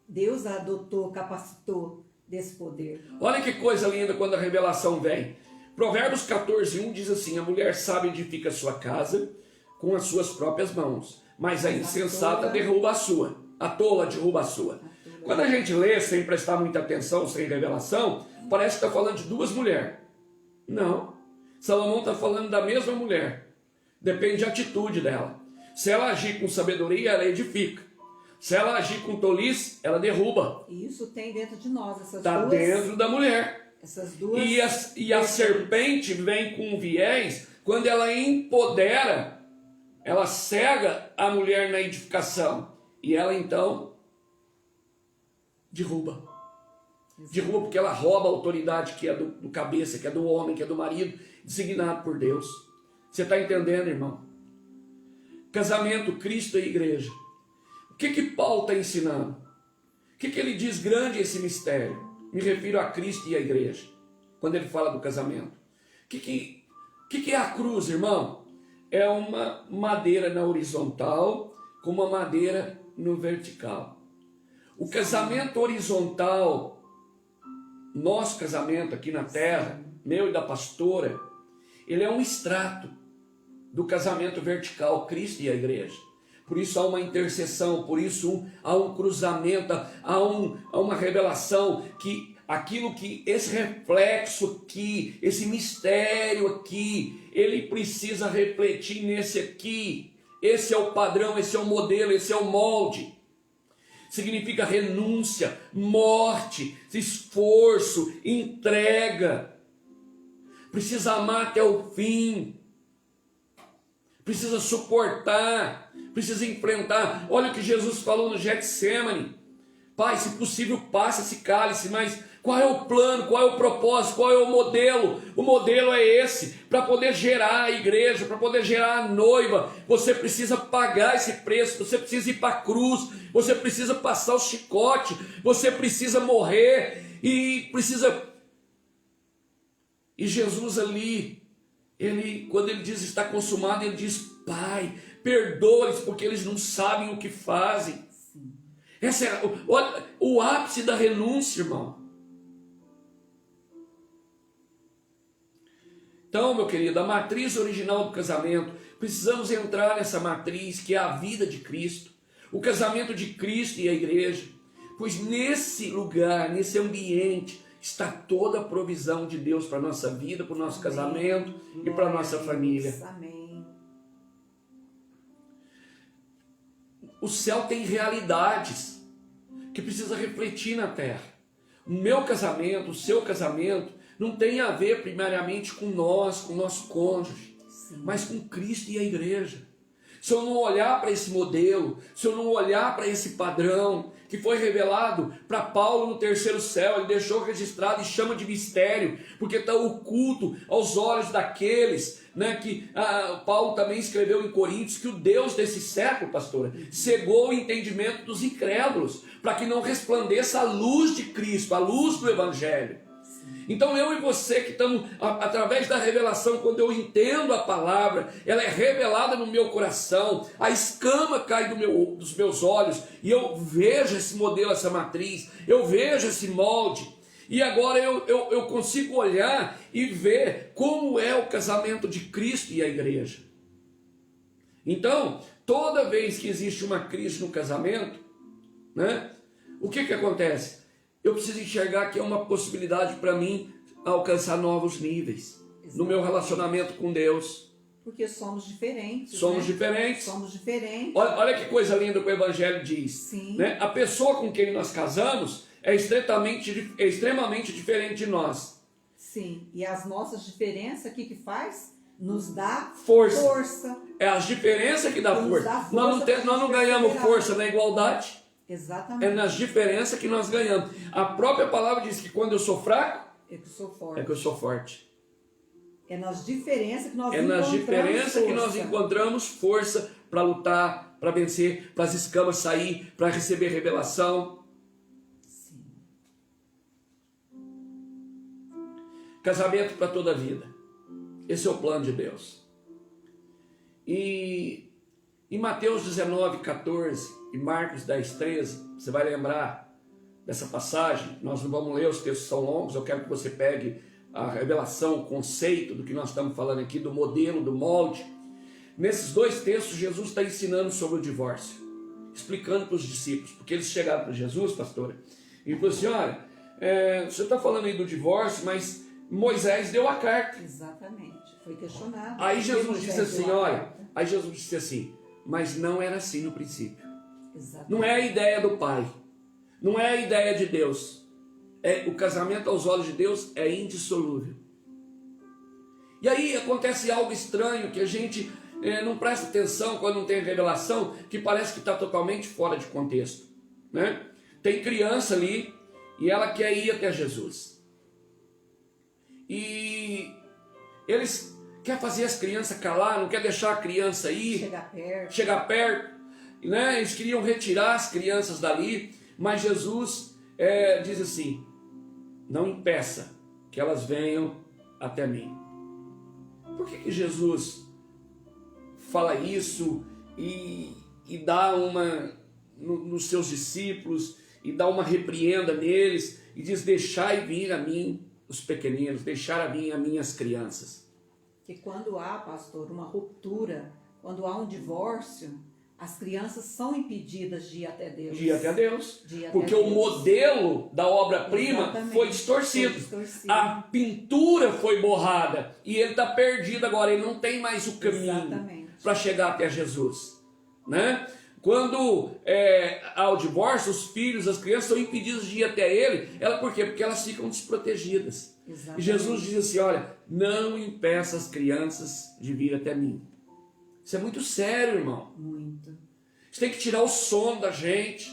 S1: Deus a adotou, capacitou desse poder.
S2: Olha que coisa linda quando a revelação vem. Provérbios 14:1 diz assim: a mulher sábia edifica sua casa com as suas próprias mãos, mas a insensata derruba a sua. A tola derruba a sua. Quando a gente lê sem prestar muita atenção, sem revelação, parece que está falando de duas mulheres. Não. Salomão está falando da mesma mulher. Depende da atitude dela. Se ela agir com sabedoria, ela edifica. Se ela agir com tolice, ela derruba.
S1: E isso tem dentro de nós, essas
S2: Está
S1: duas...
S2: dentro da mulher.
S1: Essas duas...
S2: E a serpente vem com viés, quando ela empodera, ela cega a mulher na edificação. E ela então derruba. Derruba porque ela rouba a autoridade que é do cabeça, que é do homem, que é do marido, designado por Deus. Você está entendendo, irmão? Casamento, Cristo e igreja. O que Paulo está ensinando? O que ele diz grande esse mistério? Me refiro a Cristo e a igreja, quando ele fala do casamento. O que é a cruz, irmão? É uma madeira na horizontal com uma madeira no vertical. O casamento horizontal, nosso casamento aqui na terra, meu e da pastora, ele é um extrato do casamento vertical, Cristo e a igreja. Por isso há uma intercessão, por isso há um cruzamento, há uma revelação que aquilo que, esse reflexo aqui, esse mistério aqui, ele precisa refletir nesse aqui. Esse é o padrão, esse é o modelo, esse é o molde. Significa renúncia, morte, esforço, entrega. Precisa amar até o fim. Precisa suportar, precisa enfrentar. Olha o que Jesus falou no Getsemane. Pai, se possível, passa esse cálice, mas qual é o plano, qual é o propósito, qual é o modelo? O modelo é esse, para poder gerar a igreja, para poder gerar a noiva, você precisa pagar esse preço, você precisa ir para a cruz, você precisa passar o chicote, você precisa morrer e precisa... E Jesus ali, quando ele diz está consumado, ele diz, Pai, perdoa-lhes porque eles não sabem o que fazem. Esse é o ápice da renúncia, irmão. Então, meu querido, a matriz original do casamento, precisamos entrar nessa matriz que é a vida de Cristo, o casamento de Cristo e a igreja, pois nesse lugar, nesse ambiente, está toda a provisão de Deus para a nossa vida, para o nosso casamento e para a nossa família.
S1: Amém.
S2: O céu tem realidades que precisa refletir na terra. O meu casamento, o seu casamento, não tem a ver primariamente com nós, com o nosso cônjuge, mas com Cristo e a igreja. Se eu não olhar para esse modelo, se eu não olhar para esse padrão que foi revelado para Paulo no terceiro céu, ele deixou registrado e chama de mistério, porque está oculto aos olhos daqueles, né, que Paulo também escreveu em Coríntios, que o Deus desse século, pastora, cegou o entendimento dos incrédulos, para que não resplandeça a luz de Cristo, a luz do Evangelho. Então eu e você que estamos, através da revelação, quando eu entendo a palavra, ela é revelada no meu coração, a escama cai dos meus olhos, e eu vejo esse modelo, essa matriz, eu vejo esse molde, e agora eu consigo olhar e ver como é o casamento de Cristo e a igreja. Então, toda vez que existe uma crise no casamento, né, o que acontece? Eu preciso enxergar que é uma possibilidade para mim alcançar novos níveis. Exato. No meu relacionamento com Deus.
S1: Porque somos diferentes.
S2: Somos
S1: né?
S2: diferentes.
S1: Somos diferentes.
S2: Olha que coisa linda que o Evangelho diz.
S1: Sim.
S2: Né? A pessoa com quem nós casamos é extremamente diferente de nós.
S1: Sim. E as nossas diferenças, o que faz? Nos dá
S2: força. É as diferenças que dá força. Nós não ganhamos força na igualdade.
S1: Exatamente.
S2: É nas diferenças que nós ganhamos. A própria palavra diz que quando eu sou fraco,
S1: é que eu sou forte.
S2: É que eu sou forte.
S1: É nas diferenças que nós
S2: encontramos força para lutar, para vencer, para as escamas sair, para receber revelação.
S1: Sim.
S2: Casamento para toda a vida. Esse é o plano de Deus. E em Mateus 19, 14 e Marcos 10, 13, você vai lembrar dessa passagem. Nós não vamos ler, os textos são longos, eu quero que você pegue a revelação, o conceito do que nós estamos falando aqui, do modelo, do molde. Nesses dois textos, Jesus está ensinando sobre o divórcio, explicando para os discípulos, porque eles chegaram para Jesus, pastora, e falou assim, olha, você está falando aí do divórcio, mas Moisés deu a carta.
S1: Exatamente, foi questionado.
S2: Aí Jesus disse assim, aí Jesus disse assim, mas não era assim no princípio. Exatamente. Não é a ideia do Pai, não é a ideia de Deus. O casamento aos olhos de Deus é indissolúvel. E aí acontece algo estranho que a gente não presta atenção quando não tem revelação, que parece que está totalmente fora de contexto, né? Tem criança ali e ela quer ir até Jesus. E eles querem fazer as crianças calar, não quer deixar a criança ir, chegar perto, né? Eles queriam retirar as crianças dali, mas Jesus diz assim, não impeça que elas venham até mim. Por que Jesus fala isso e dá uma nos seus discípulos e dá uma repreenda neles e diz, deixai vir a mim os pequeninos, deixar a mim as minhas crianças?
S1: Que quando há, pastor, uma ruptura, quando há um divórcio, as crianças são impedidas de ir até Deus.
S2: De ir até Deus.
S1: De ir até
S2: Porque
S1: Deus.
S2: o modelo da obra-prima
S1: Exatamente.
S2: foi distorcido.
S1: Foi distorcido.
S2: A pintura foi borrada. E ele está perdido agora. Ele não tem mais o caminho
S1: Exatamente.
S2: para chegar até Jesus. Né? Quando há o divórcio, os filhos, as crianças são impedidos de ir até ele. Por quê? Porque elas ficam desprotegidas.
S1: Exatamente.
S2: E Jesus diz assim, olha, não impeça as crianças de vir até mim. Isso é muito sério, irmão.
S1: Muito.
S2: Isso tem que tirar o sono da gente.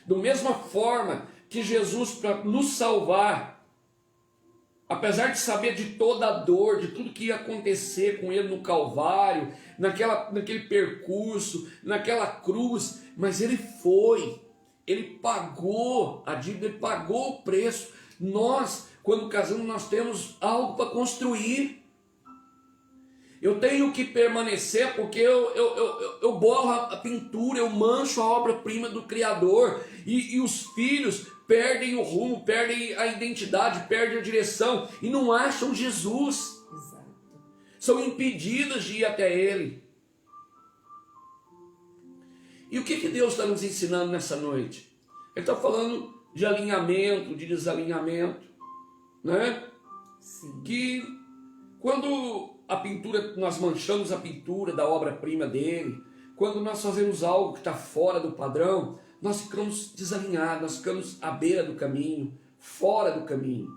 S2: Da mesma forma que Jesus, para nos salvar, apesar de saber de toda a dor, de tudo que ia acontecer com ele no Calvário, naquele percurso, naquela cruz, mas ele foi, ele pagou a dívida, ele pagou o preço. Nós, quando casamos, nós temos algo para construir. Eu tenho que permanecer porque eu borro a pintura, eu mancho a obra-prima do Criador. E os filhos perdem o rumo, perdem a identidade, perdem a direção e não acham Jesus.
S1: Exato.
S2: São impedidas de ir até Ele. E o que Deus está nos ensinando nessa noite? Ele está falando de alinhamento, de desalinhamento, né?
S1: Sim.
S2: Que quando a pintura, nós manchamos a pintura da obra-prima dele, quando nós fazemos algo que está fora do padrão, nós ficamos desalinhados, nós ficamos à beira do caminho, fora do caminho.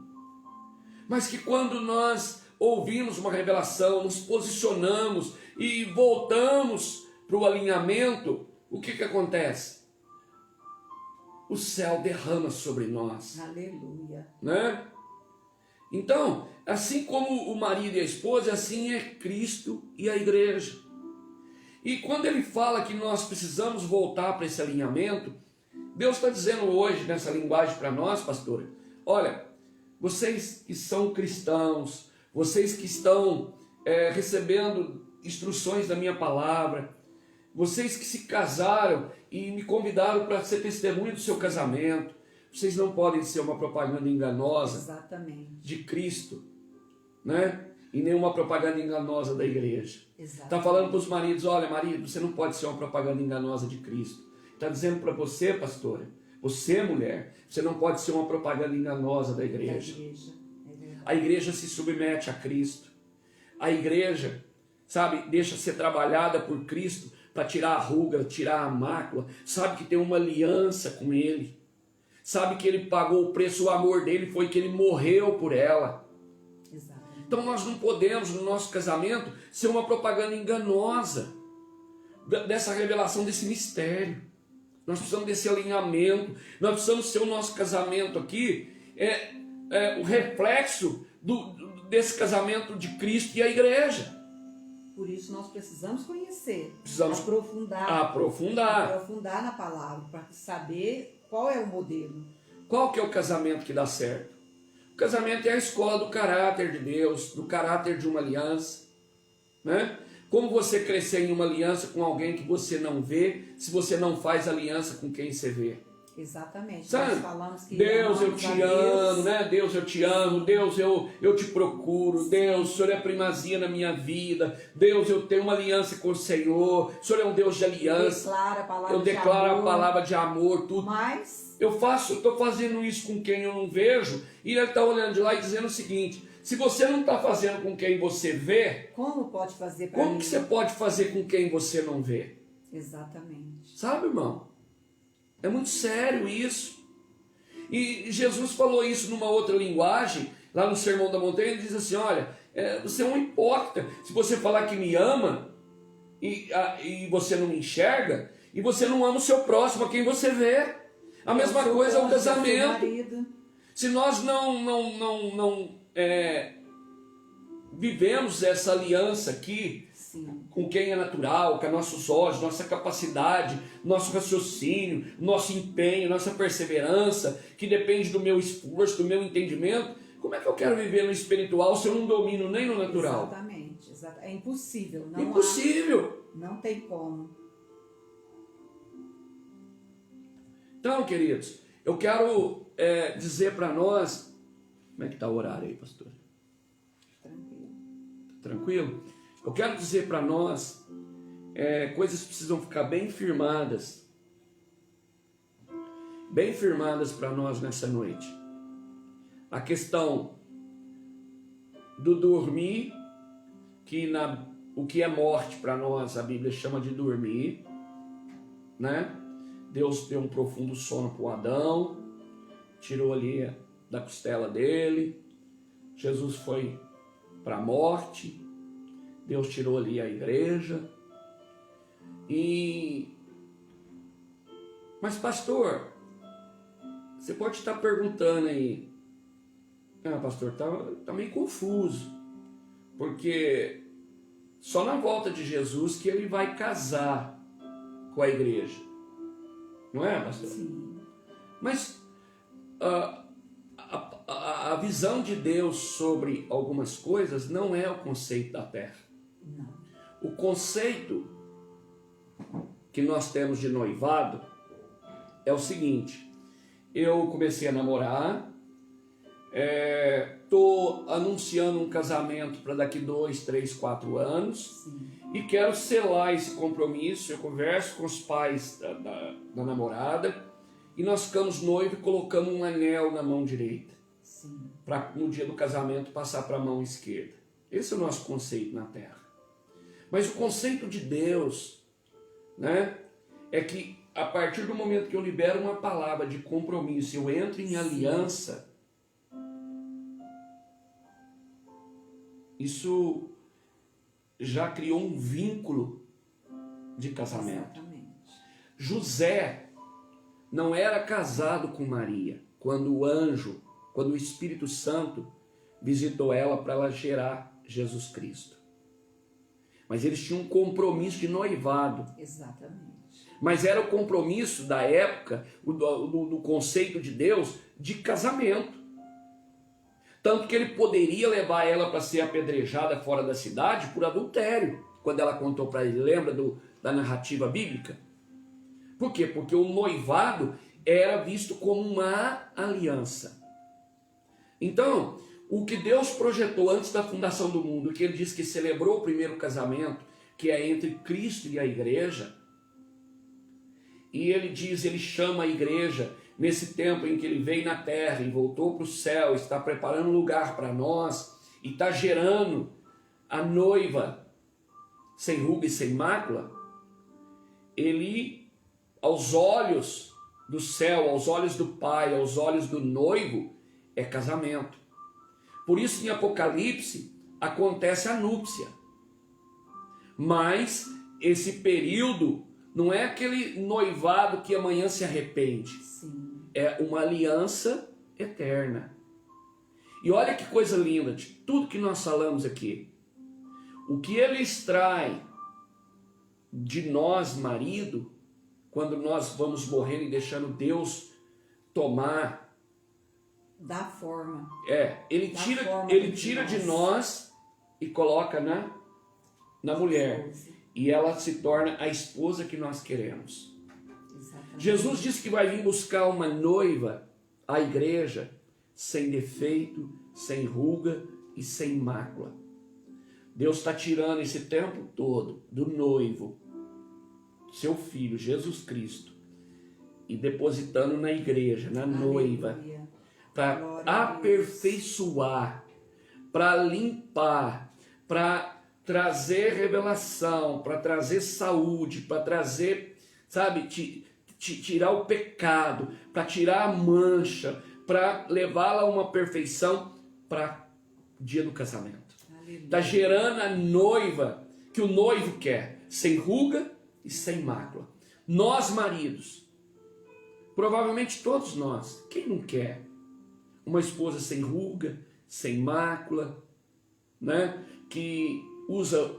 S2: Mas que quando nós ouvimos uma revelação, nos posicionamos e voltamos para o alinhamento, o que acontece? O céu derrama sobre nós.
S1: Aleluia.
S2: Né? Então, assim como o marido e a esposa, assim é Cristo e a igreja. E quando ele fala que nós precisamos voltar para esse alinhamento, Deus está dizendo hoje, nessa linguagem para nós, pastora, olha, vocês que são cristãos, vocês que estão recebendo instruções da minha palavra, vocês que se casaram e me convidaram para ser testemunha do seu casamento, vocês não podem ser uma propaganda enganosa.
S1: Exatamente.
S2: De Cristo, né? E nenhuma propaganda enganosa da igreja. Está falando para os maridos, olha marido, você não pode ser uma propaganda enganosa de Cristo. Está dizendo para você, pastora, você mulher, você não pode ser uma propaganda enganosa da igreja. A igreja se submete a Cristo. A igreja, sabe, deixa ser trabalhada por Cristo para tirar a ruga, tirar a mácula. Sabe que tem uma aliança com Ele. Sabe que Ele pagou o preço, o amor dele foi que Ele morreu por ela.
S1: Exatamente.
S2: Então nós não podemos, no nosso casamento, ser uma propaganda enganosa dessa revelação, desse mistério. Nós precisamos desse alinhamento. Nós precisamos ser o nosso casamento aqui, o reflexo desse casamento de Cristo e a igreja.
S1: Por isso nós precisamos conhecer,
S2: Precisamos
S1: aprofundar na palavra, para saber qual é o modelo.
S2: Qual que é o casamento que dá certo? O casamento é a escola do caráter de Deus, do caráter de uma aliança, né? Como você crescer em uma aliança com alguém que você não vê, se você não faz aliança com quem você vê?
S1: Exatamente.
S2: Sabe?
S1: Nós falamos que
S2: Deus, eu te amo, né? Deus, eu te amo. Deus, eu te procuro. Deus, o Senhor é primazia na minha vida. Deus, eu tenho uma aliança com o Senhor. O Senhor é um Deus de aliança.
S1: Eu declaro
S2: a palavra de amor, tudo.
S1: Mas
S2: eu estou fazendo isso com quem eu não vejo, e ele está olhando de lá e dizendo o seguinte: se você não está fazendo com quem você vê,
S1: como pode fazer para mim?
S2: Como que você pode fazer com quem você não vê?
S1: Exatamente.
S2: Sabe, irmão? É muito sério isso. E Jesus falou isso numa outra linguagem, lá no Sermão da Montanha. Ele diz assim: olha, você é um hipócrita. Se você falar que me ama e você não me enxerga, e você não ama o seu próximo, a quem você vê. A mesma coisa é o casamento. Se nós não vivemos essa aliança aqui, sim, com quem é natural, com nossos olhos, nossa capacidade, nosso raciocínio, nosso empenho, nossa perseverança, que depende do meu esforço, do meu entendimento, como é que eu quero viver no espiritual se eu não domino nem no natural?
S1: Exatamente. É impossível.
S2: Impossível.
S1: Não tem como.
S2: Então, queridos, eu quero dizer para nós... Como é que está o horário aí, pastor?
S1: Tranquilo.
S2: Tranquilo? Eu quero dizer para nós coisas precisam ficar bem firmadas para nós nessa noite. A questão do dormir, o que é morte para nós, a Bíblia chama de dormir, né? Deus deu um profundo sono para o Adão, tirou ali da costela dele, Jesus foi para a morte, Deus tirou ali a igreja. Mas pastor, você pode estar perguntando aí, pastor, tá meio confuso, porque só na volta de Jesus que ele vai casar com a igreja, não é, pastor?
S1: Sim.
S2: Mas a visão de Deus sobre algumas coisas não é o conceito da terra.
S1: Não.
S2: O conceito que nós temos de noivado é o seguinte: eu comecei a namorar, estou anunciando um casamento para daqui 2, 3, 4 anos.
S1: Sim.
S2: E quero selar esse compromisso. Eu converso com os pais da namorada e nós ficamos noivos e colocamos um anel na mão direita.
S1: Sim.
S2: Para no dia do casamento passar para a mão esquerda. Esse é o nosso conceito na terra. Mas o conceito de Deus, né, é que a partir do momento que eu libero uma palavra de compromisso, eu entro em aliança, isso já criou um vínculo de casamento.
S1: Exatamente.
S2: José não era casado com Maria quando o Espírito Santo visitou ela para ela gerar Jesus Cristo. Mas eles tinham um compromisso de noivado.
S1: Exatamente.
S2: Mas era o compromisso da época, do conceito de Deus, de casamento. Tanto que ele poderia levar ela para ser apedrejada fora da cidade por adultério, quando ela contou para ele. Lembra da narrativa bíblica? Por quê? Porque o noivado era visto como uma aliança. Então, o que Deus projetou antes da fundação do mundo, que ele diz que celebrou o primeiro casamento, que é entre Cristo e a igreja, e ele chama a igreja, nesse tempo em que ele veio na terra e voltou para o céu, está preparando um lugar para nós, e está gerando a noiva sem ruga e sem mácula, ele, aos olhos do céu, aos olhos do Pai, aos olhos do noivo, é casamento. Por isso em Apocalipse acontece a núpcia. Mas esse período não é aquele noivado que amanhã se arrepende.
S1: Sim.
S2: É uma aliança eterna. E olha que coisa linda de tudo que nós falamos aqui. O que ele extrai de nós, marido, quando nós vamos morrendo e deixando Deus tomar.
S1: Da forma.
S2: Ele tira de nós e coloca na mulher. E ela se torna a esposa que nós queremos.
S1: Exatamente.
S2: Jesus disse que vai vir buscar uma noiva, a igreja, sem defeito, sem ruga e sem mácula. Deus está tirando esse tempo todo do noivo, seu filho, Jesus Cristo, e depositando na igreja, na noiva, para aperfeiçoar, para limpar, para trazer revelação, para trazer saúde, para trazer, tirar o pecado, para tirar a mancha, para levá-la a uma perfeição para o dia do casamento. Está gerando a noiva que o noivo quer, sem ruga e sem mácula. Nós, maridos, provavelmente todos nós, quem não quer uma esposa sem ruga, sem mácula, né? Que usa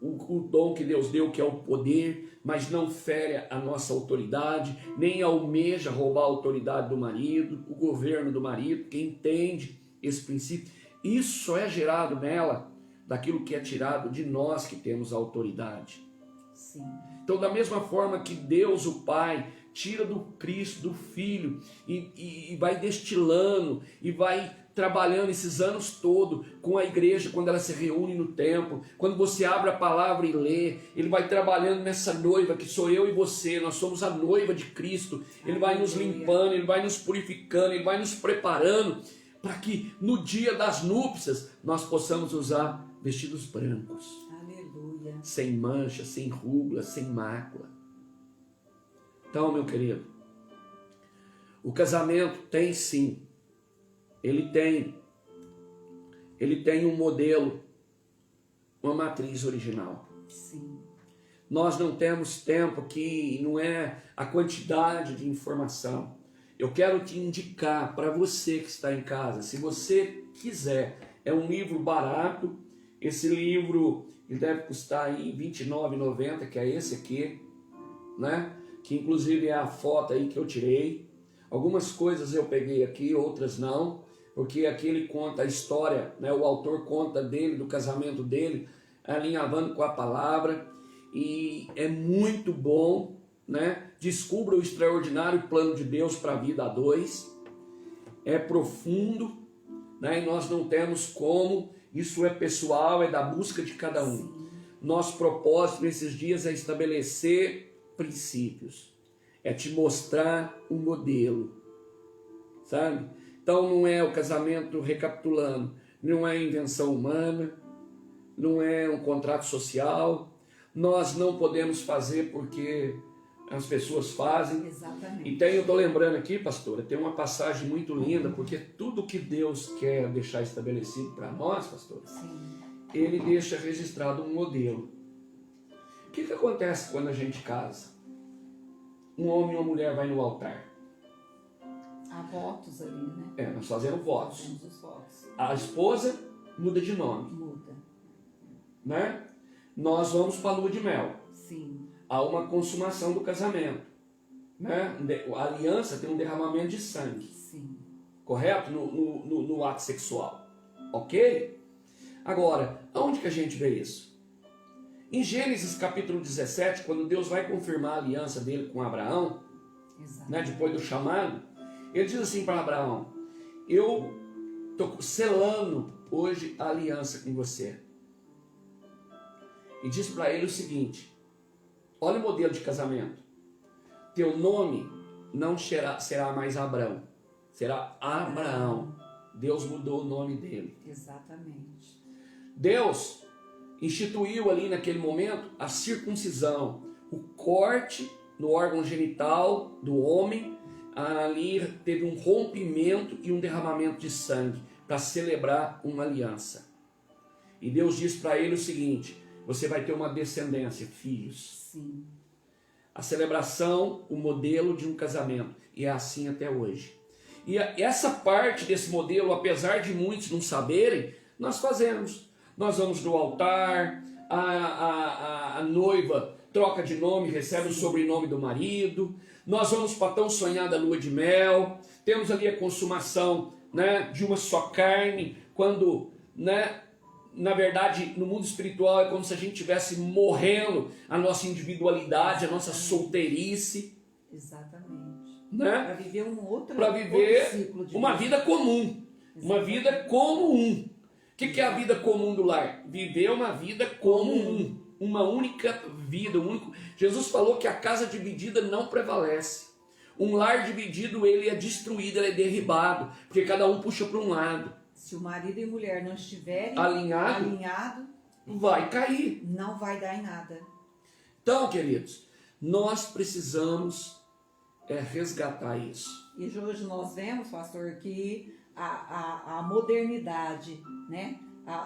S2: o dom que Deus deu, que é o poder, mas não fere a nossa autoridade, nem almeja roubar a autoridade do marido, o governo do marido, que entende esse princípio. Isso só é gerado nela daquilo que é tirado de nós que temos a autoridade.
S1: Sim.
S2: Então, da mesma forma que Deus, o Pai, tira do Cristo, do Filho, e vai destilando, e vai trabalhando esses anos todos com a igreja, quando ela se reúne no templo, quando você abre a palavra e lê, ele vai trabalhando nessa noiva, que sou eu e você, nós somos a noiva de Cristo, ele vai nos limpando, ele vai nos purificando, ele vai nos preparando, para que no dia das núpcias, nós possamos usar vestidos brancos,
S1: Aleluia.
S2: sem mancha, sem rúgula, sem mácula. Então, meu querido, o casamento tem sim, ele tem um modelo, uma matriz original.
S1: Sim.
S2: Nós não temos tempo aqui, não é a quantidade de informação. Eu quero te indicar para você que está em casa, se você quiser, é um livro barato, esse livro ele deve custar aí R$ 29,90, que é esse aqui, né? Que inclusive é a foto aí que eu tirei. Algumas coisas eu peguei aqui, outras não, porque aqui ele conta a história, né? O autor conta dele, do casamento dele, alinhavando com a palavra, e é muito bom, né? Descubra o extraordinário plano de Deus para a vida a dois, é profundo, né? E nós não temos como, isso é pessoal, é da busca de cada um.
S1: Sim.
S2: Nosso propósito nesses dias é estabelecer princípios, é te mostrar um modelo, sabe? Então não é o casamento, recapitulando, não é invenção humana, não é um contrato social, nós não podemos fazer porque as pessoas fazem.
S1: Exatamente.
S2: E eu estou lembrando aqui, pastora, tem uma passagem muito linda, porque tudo que Deus quer deixar estabelecido para nós, pastor,
S1: Sim.
S2: ele deixa registrado um modelo. O que acontece quando a gente casa? Um homem e uma mulher vai no altar.
S1: Há votos ali, né?
S2: Nós fazemos votos.
S1: Fazemos os votos.
S2: A esposa muda de nome,
S1: Muda.
S2: né? Nós vamos para a lua de mel.
S1: Sim.
S2: Há uma consumação do casamento, né? A aliança tem um derramamento de sangue,
S1: Sim.
S2: correto? No ato sexual, ok? Agora, aonde que a gente vê isso? Em Gênesis capítulo 17, quando Deus vai confirmar a aliança dele com Abraão, né, depois do chamado, ele diz assim para Abraão: eu estou selando hoje a aliança com você. E diz para ele o seguinte: olha o modelo de casamento. Teu nome não será mais Abrão, será Abraão. Deus mudou o nome dele.
S1: Exatamente.
S2: Deus instituiu ali naquele momento a circuncisão, o corte no órgão genital do homem. Ali teve um rompimento e um derramamento de sangue para celebrar uma aliança. E Deus diz para ele o seguinte: você vai ter uma descendência, filhos.
S1: Sim.
S2: A celebração, o modelo de um casamento. E é assim até hoje. E essa parte desse modelo, apesar de muitos não saberem, nós fazemos. Nós vamos no altar, a noiva troca de nome, recebe o sobrenome do marido. Nós vamos para a tão sonhada lua de mel. Temos ali a consumação, né, de uma só carne, quando, né, na verdade, no mundo espiritual é como se a gente estivesse morrendo a nossa individualidade, a nossa solteirice.
S1: Exatamente.
S2: Né?
S1: Para viver outro
S2: ciclo de uma vida comum. Exatamente. Uma vida como um. O que é a vida comum do lar? Viver uma vida como um. Uma única vida. Jesus falou que a casa dividida não prevalece. Um lar dividido, ele é destruído, ele é derribado, porque cada um puxa para um lado.
S1: Se o marido e mulher não estiverem
S2: alinhado, vai cair.
S1: Não vai dar em nada.
S2: Então, queridos, nós precisamos resgatar isso.
S1: E hoje nós vemos, pastor, que a modernidade, né?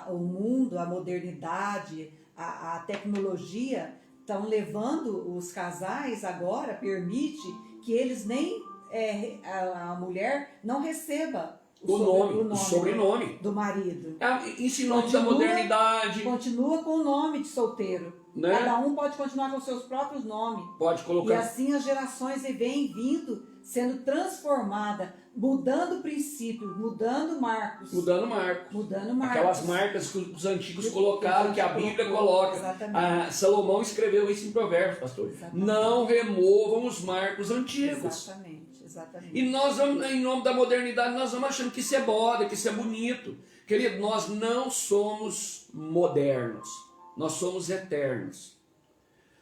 S1: O mundo, a modernidade, a tecnologia estão levando os casais agora, permite que eles nem, a mulher não receba
S2: o sobrenome
S1: do marido.
S2: Ensinando da modernidade.
S1: Continua com o nome de solteiro. Né? Cada um pode continuar com seus próprios nomes.
S2: Pode colocar.
S1: E assim as gerações vêm vindo sendo transformada, mudando princípios, mudando marcos.
S2: Mudando marco.
S1: Mudando marcos.
S2: Aquelas marcas que os antigos colocaram, que a Bíblia coloca.
S1: Exatamente.
S2: Salomão escreveu isso em Provérbios, pastor.
S1: Exatamente.
S2: Não removam os marcos antigos.
S1: Exatamente, exatamente.
S2: E nós, em nome da modernidade, nós vamos achando que isso é moda, que isso é bonito. Querido, nós não somos modernos. Nós somos eternos.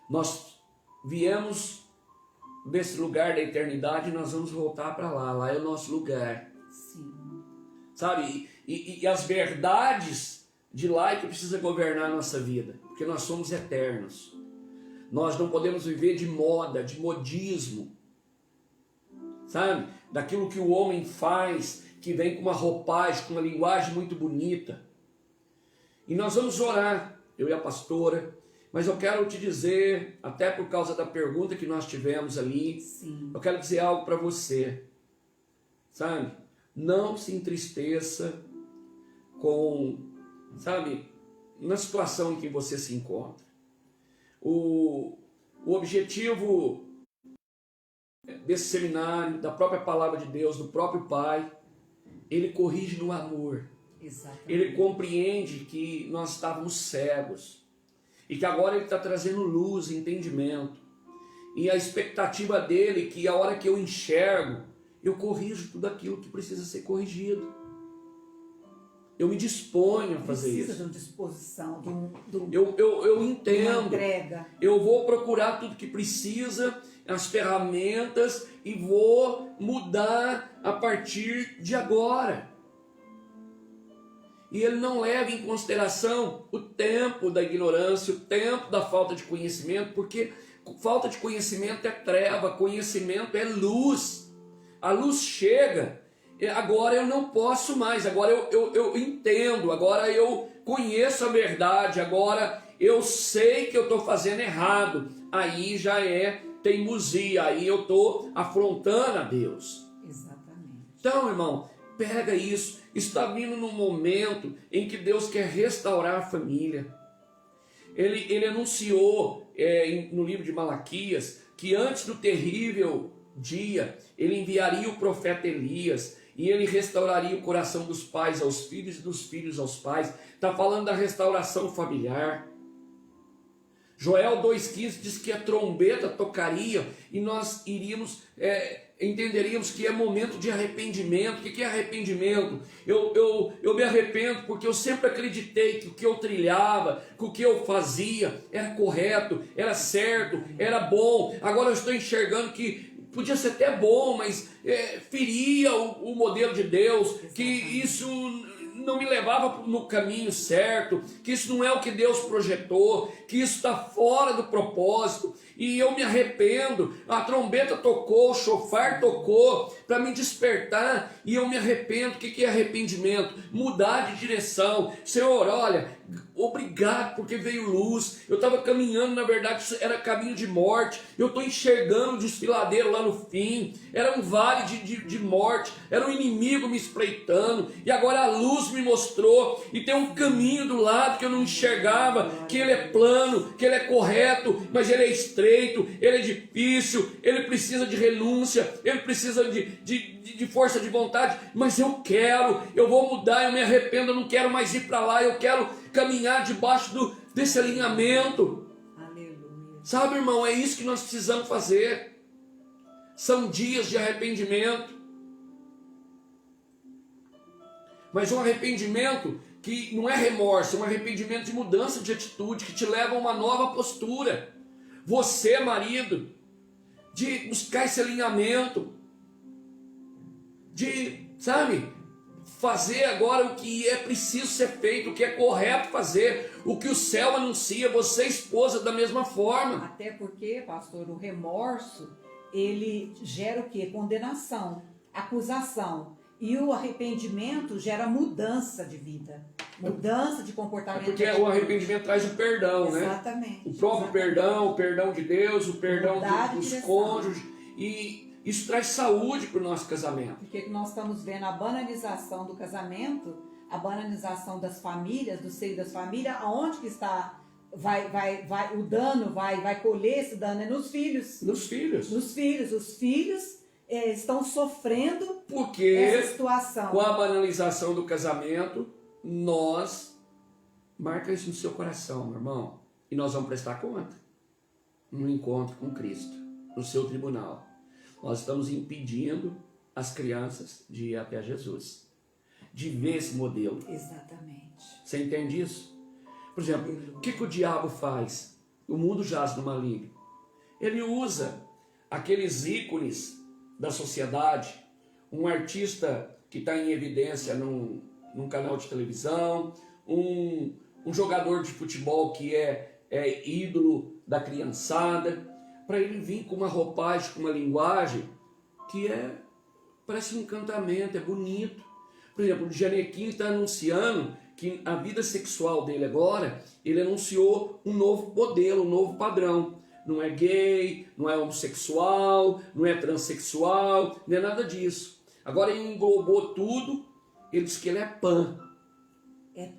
S2: Nós viemos desse lugar da eternidade e nós vamos voltar para lá. Lá é o nosso lugar.
S1: Sim.
S2: Sabe? E as verdades de lá é que precisa governar a nossa vida. Porque nós somos eternos. Nós não podemos viver de moda, de modismo. Sabe? Daquilo que o homem faz, que vem com uma roupagem, com uma linguagem muito bonita. E nós vamos orar, eu e a pastora. Mas eu quero te dizer, até por causa da pergunta que nós tivemos ali,
S1: Sim.
S2: eu quero dizer algo para você, sabe? Não se entristeça com, sabe, na situação em que você se encontra. O objetivo desse seminário, da própria palavra de Deus, do próprio Pai, ele corrige no amor.
S1: Exatamente.
S2: Ele compreende que nós estávamos cegos. E que agora ele está trazendo luz, entendimento. E a expectativa dele é que a hora que eu enxergo, eu corrijo tudo aquilo que precisa ser corrigido. Eu me disponho a fazer isso.
S1: Precisa de uma disposição,
S2: Eu entendo.
S1: uma entrega.
S2: Eu vou procurar tudo que precisa, as ferramentas, e vou mudar a partir de agora. E ele não leva em consideração o tempo da ignorância, o tempo da falta de conhecimento, porque falta de conhecimento é treva, conhecimento é luz. A luz chega, agora eu não posso mais, agora eu entendo, agora eu conheço a verdade, agora eu sei que eu estou fazendo errado. Aí já é teimosia, aí eu estou afrontando a Deus.
S1: Exatamente.
S2: Então, irmão, pega isso. Está vindo num momento em que Deus quer restaurar a família. Ele anunciou no livro de Malaquias que antes do terrível dia, ele enviaria o profeta Elias e ele restauraria o coração dos pais aos filhos e dos filhos aos pais. Está falando da restauração familiar. Joel 2,15 diz que a trombeta tocaria e nós entenderíamos que é momento de arrependimento. O que é arrependimento? Eu me arrependo porque eu sempre acreditei que o que eu trilhava, que o que eu fazia era correto, era certo, era bom. Agora eu estou enxergando que podia ser até bom, mas feria o modelo de Deus, que isso não me levava no caminho certo, que isso não é o que Deus projetou, que isso está fora do propósito, e eu me arrependo. A trombeta tocou, o chofar tocou para me despertar, e eu me arrependo. O que é arrependimento? Mudar de direção. Senhor, olha, obrigado porque veio luz. Eu estava caminhando, na verdade isso era caminho de morte, eu estou enxergando o desfiladeiro lá no fim, era um vale de morte, era um inimigo me espreitando, e agora a luz me mostrou, e tem um caminho do lado que eu não enxergava, que ele é plano, que ele é correto, mas ele é estreito, ele é difícil, ele precisa de renúncia, ele precisa de força de vontade, mas eu vou mudar, eu me arrependo, eu não quero mais ir para lá, eu quero caminhar debaixo desse alinhamento.
S1: Aleluia.
S2: Sabe, irmão, é isso que nós precisamos fazer. São dias de arrependimento, mas um arrependimento que não é remorso, é um arrependimento de mudança de atitude, que te leva a uma nova postura. Você, marido, de buscar esse alinhamento, de, sabe, fazer agora o que é preciso ser feito, o que é correto fazer, o que o céu anuncia, você, esposa, da mesma forma.
S1: Até porque, pastor, o remorso, ele gera o quê? Condenação, acusação. E o arrependimento gera mudança de vida, mudança de comportamento.
S2: Porque o arrependimento traz o perdão, né?
S1: Exatamente.
S2: O próprio perdão, o perdão de Deus, o perdão dos
S1: direção.
S2: cônjuges. E isso traz saúde para o nosso casamento.
S1: Porque nós estamos vendo a banalização do casamento, a banalização das famílias, do seio das famílias, aonde que está, o dano vai colher esse dano é nos filhos.
S2: Nos filhos.
S1: Nos filhos. Os filhos estão sofrendo
S2: Porque
S1: essa situação.
S2: com a banalização do casamento, marca isso no seu coração, meu irmão, e nós vamos prestar conta no encontro com Cristo, no seu tribunal. Nós estamos impedindo as crianças de ir até Jesus, de ver esse modelo.
S1: Exatamente.
S2: Você entende isso? Por exemplo, o que o diabo faz? O mundo jaz no maligno. Ele usa aqueles ícones da sociedade, um artista que está em evidência num canal de televisão, um jogador de futebol que é ídolo da criançada, para ele vir com uma roupagem, com uma linguagem que parece um encantamento, é bonito. Por exemplo, o Janequim está anunciando que a vida sexual dele agora, ele anunciou um novo modelo, um novo padrão. Não é gay, não é homossexual, não é transexual, não é nada disso. Agora ele englobou tudo, ele diz que ele é pan.
S1: É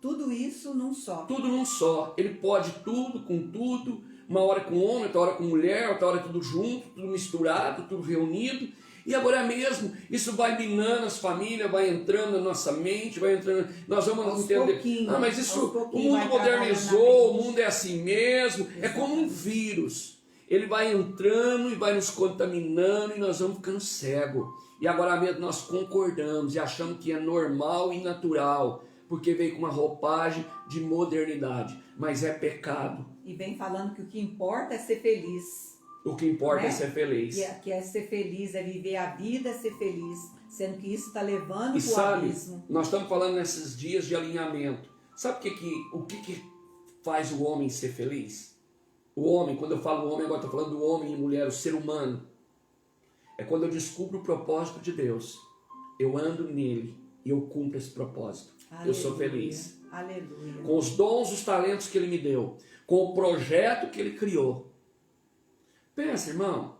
S1: tudo isso num só.
S2: Tudo num só. Ele pode tudo com tudo, uma hora com homem, outra hora com mulher, outra hora tudo junto, tudo misturado, tudo reunido. E agora mesmo, isso vai minando as famílias, vai entrando na nossa mente, vai entrando. Nós vamos entender. Mas isso, o mundo modernizou, o mundo é assim mesmo. Exatamente. É como um vírus. Ele vai entrando e vai nos contaminando e nós vamos ficando cegos. E agora mesmo nós concordamos e achamos que é normal e natural, porque veio com uma roupagem de modernidade. Mas é pecado.
S1: E vem falando que o que importa é ser feliz.
S2: O que importa é ser feliz.
S1: Que é ser feliz, é viver a vida, é ser feliz. Sendo que isso está levando
S2: para o
S1: abismo.
S2: Nós estamos falando nesses dias de alinhamento. Sabe o que faz o homem ser feliz? O homem, quando eu falo homem, agora estou falando do homem e mulher, o ser humano. É quando eu descubro o propósito de Deus. Eu ando nele e eu cumpro esse propósito. Aleluia. Eu sou feliz.
S1: Aleluia.
S2: Com os dons, os talentos que ele me deu. Com o projeto que ele criou. Pensa, irmão,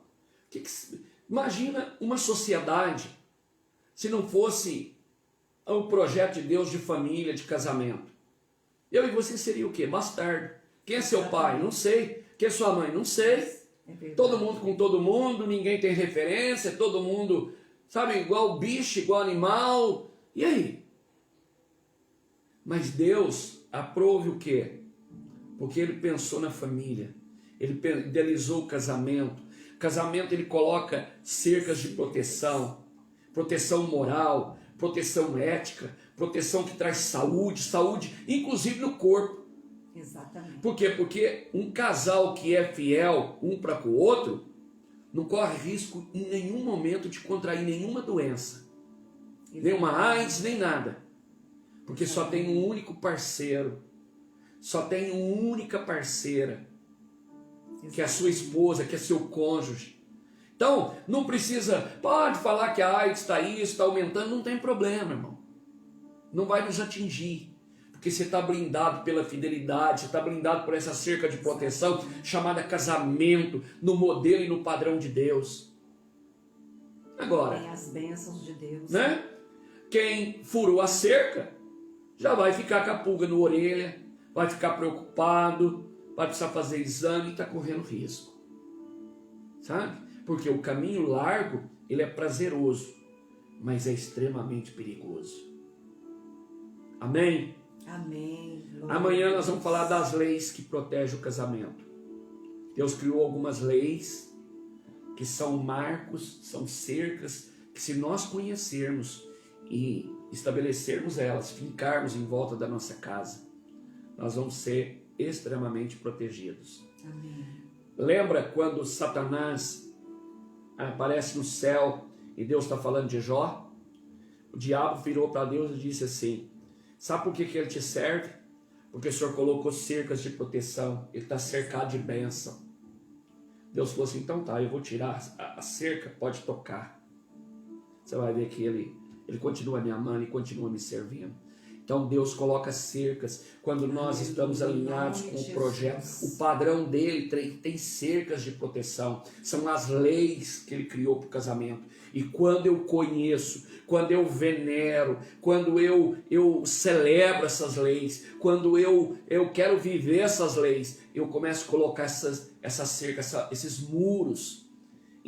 S2: imagina uma sociedade se não fosse o projeto de Deus de família, de casamento. Eu e você seria o quê? Bastardo. Quem é seu pai? Não sei. Quem é sua mãe? Não sei. Todo mundo com todo mundo, ninguém tem referência, todo mundo, sabe, igual bicho, igual animal. E aí? Mas Deus aprove o quê? Porque Ele pensou na família. Ele idealizou o casamento. Casamento ele coloca cercas de proteção. Proteção moral, proteção ética, proteção que traz saúde, inclusive no corpo.
S1: Exatamente.
S2: Por quê? Porque um casal que é fiel um para com o outro, não corre risco em nenhum momento de contrair nenhuma doença. Exatamente. Nem uma AIDS, nem nada. Porque só tem um único parceiro. Só tem uma única parceira. Que é a sua esposa, que é seu cônjuge. Então, não precisa, pode falar que a AIDS está isso, está aumentando, não tem problema, irmão. Não vai nos atingir, porque você está blindado pela fidelidade, você está blindado por essa cerca de proteção chamada casamento, no modelo e no padrão de Deus. Agora,
S1: tem as bênçãos de Deus,
S2: né? Quem furou a cerca já vai ficar com a pulga na orelha, vai ficar preocupado, vai precisar fazer exame e está correndo risco. Sabe? Porque o caminho largo, ele é prazeroso, mas é extremamente perigoso. Amém?
S1: Amém.
S2: Amanhã nós vamos falar das leis que protegem o casamento. Deus criou algumas leis que são marcos, são cercas, que se nós conhecermos e estabelecermos elas, fincarmos em volta da nossa casa, nós vamos ser extremamente protegidos.
S1: Amém.
S2: Lembra quando Satanás aparece no céu e Deus está falando de Jó? O diabo virou para Deus e disse assim: sabe por que ele te serve? Porque o Senhor colocou cercas de proteção, ele está cercado de bênção. Deus falou assim: então tá, eu vou tirar a cerca, pode tocar. Você vai ver que ele continua me amando e continua me servindo. Então Deus coloca cercas quando nós estamos alinhados com o projeto. O padrão dele tem cercas de proteção. São as leis que ele criou para o casamento. E quando eu conheço, quando eu venero, quando eu celebro essas leis, quando eu quero viver essas leis, eu começo a colocar essa cerca, esses muros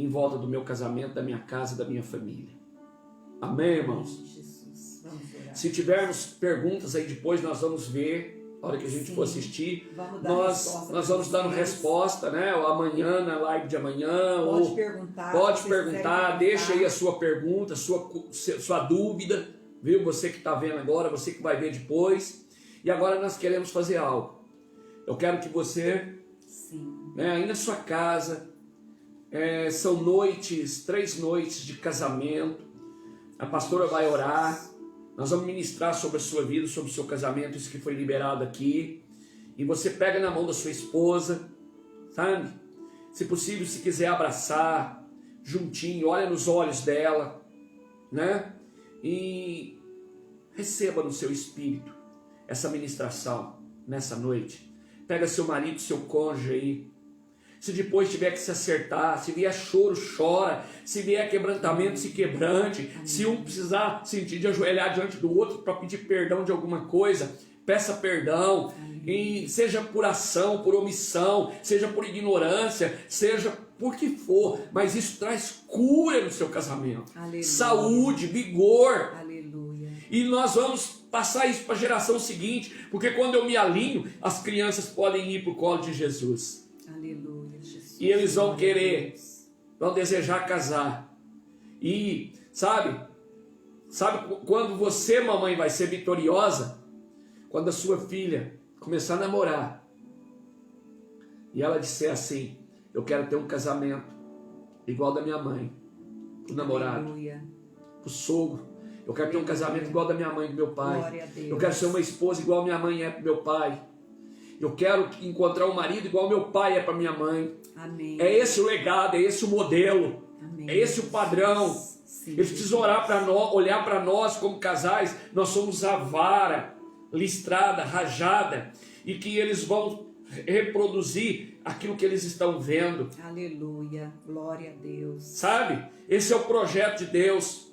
S2: em volta do meu casamento, da minha casa, da minha família. Amém, irmãos?
S1: Jesus, vamos orar.
S2: Se tivermos perguntas aí depois, nós vamos ver. Na hora que a gente for assistir, nós vamos dando resposta, né? Ou amanhã, na live de amanhã. Pode perguntar, deixa aí a sua pergunta, sua dúvida, viu? Você que está vendo agora, você que vai ver depois. E agora nós queremos fazer algo. Eu quero que você, né, aí na sua casa, são 3 noites de casamento. A pastora vai orar. Nós vamos ministrar sobre a sua vida, sobre o seu casamento, isso que foi liberado aqui. E você pega na mão da sua esposa, sabe? Se possível, se quiser abraçar, juntinho, olha nos olhos dela, né? E receba no seu espírito essa ministração nessa noite. Pega seu marido, seu cônjuge aí. Se depois tiver que se acertar, se vier choro, chora. Se vier quebrantamento, se quebrante. Amém. Se um precisar sentir de ajoelhar diante do outro para pedir perdão de alguma coisa, peça perdão. E seja por ação, por omissão, seja por ignorância, seja por que for. Mas isso traz cura no seu casamento. Aleluia. Saúde, vigor.
S1: Aleluia.
S2: E nós vamos passar isso para a geração seguinte. Porque quando eu me alinho, as crianças podem ir para o colo de Jesus.
S1: Aleluia, Jesus.
S2: E eles vão querer, vão desejar casar. E sabe quando você, mamãe, vai ser vitoriosa? Quando a sua filha começar a namorar e ela disser assim: eu quero ter um casamento igual da minha mãe, pro namorado,
S1: aleluia,
S2: pro sogro. Eu quero ter um casamento igual da minha mãe e do meu pai.
S1: Glória a Deus.
S2: Eu quero ser uma esposa igual minha mãe é pro meu pai. Eu quero encontrar um marido igual meu pai é para minha mãe.
S1: Amém.
S2: É esse o legado, é esse o modelo. Amém. É esse o padrão. Sim, eles precisam olhar para nós como casais. Nós somos a vara listrada, rajada, e que eles vão reproduzir aquilo que eles estão vendo.
S1: Aleluia, glória a Deus.
S2: Sabe? Esse é o projeto de Deus.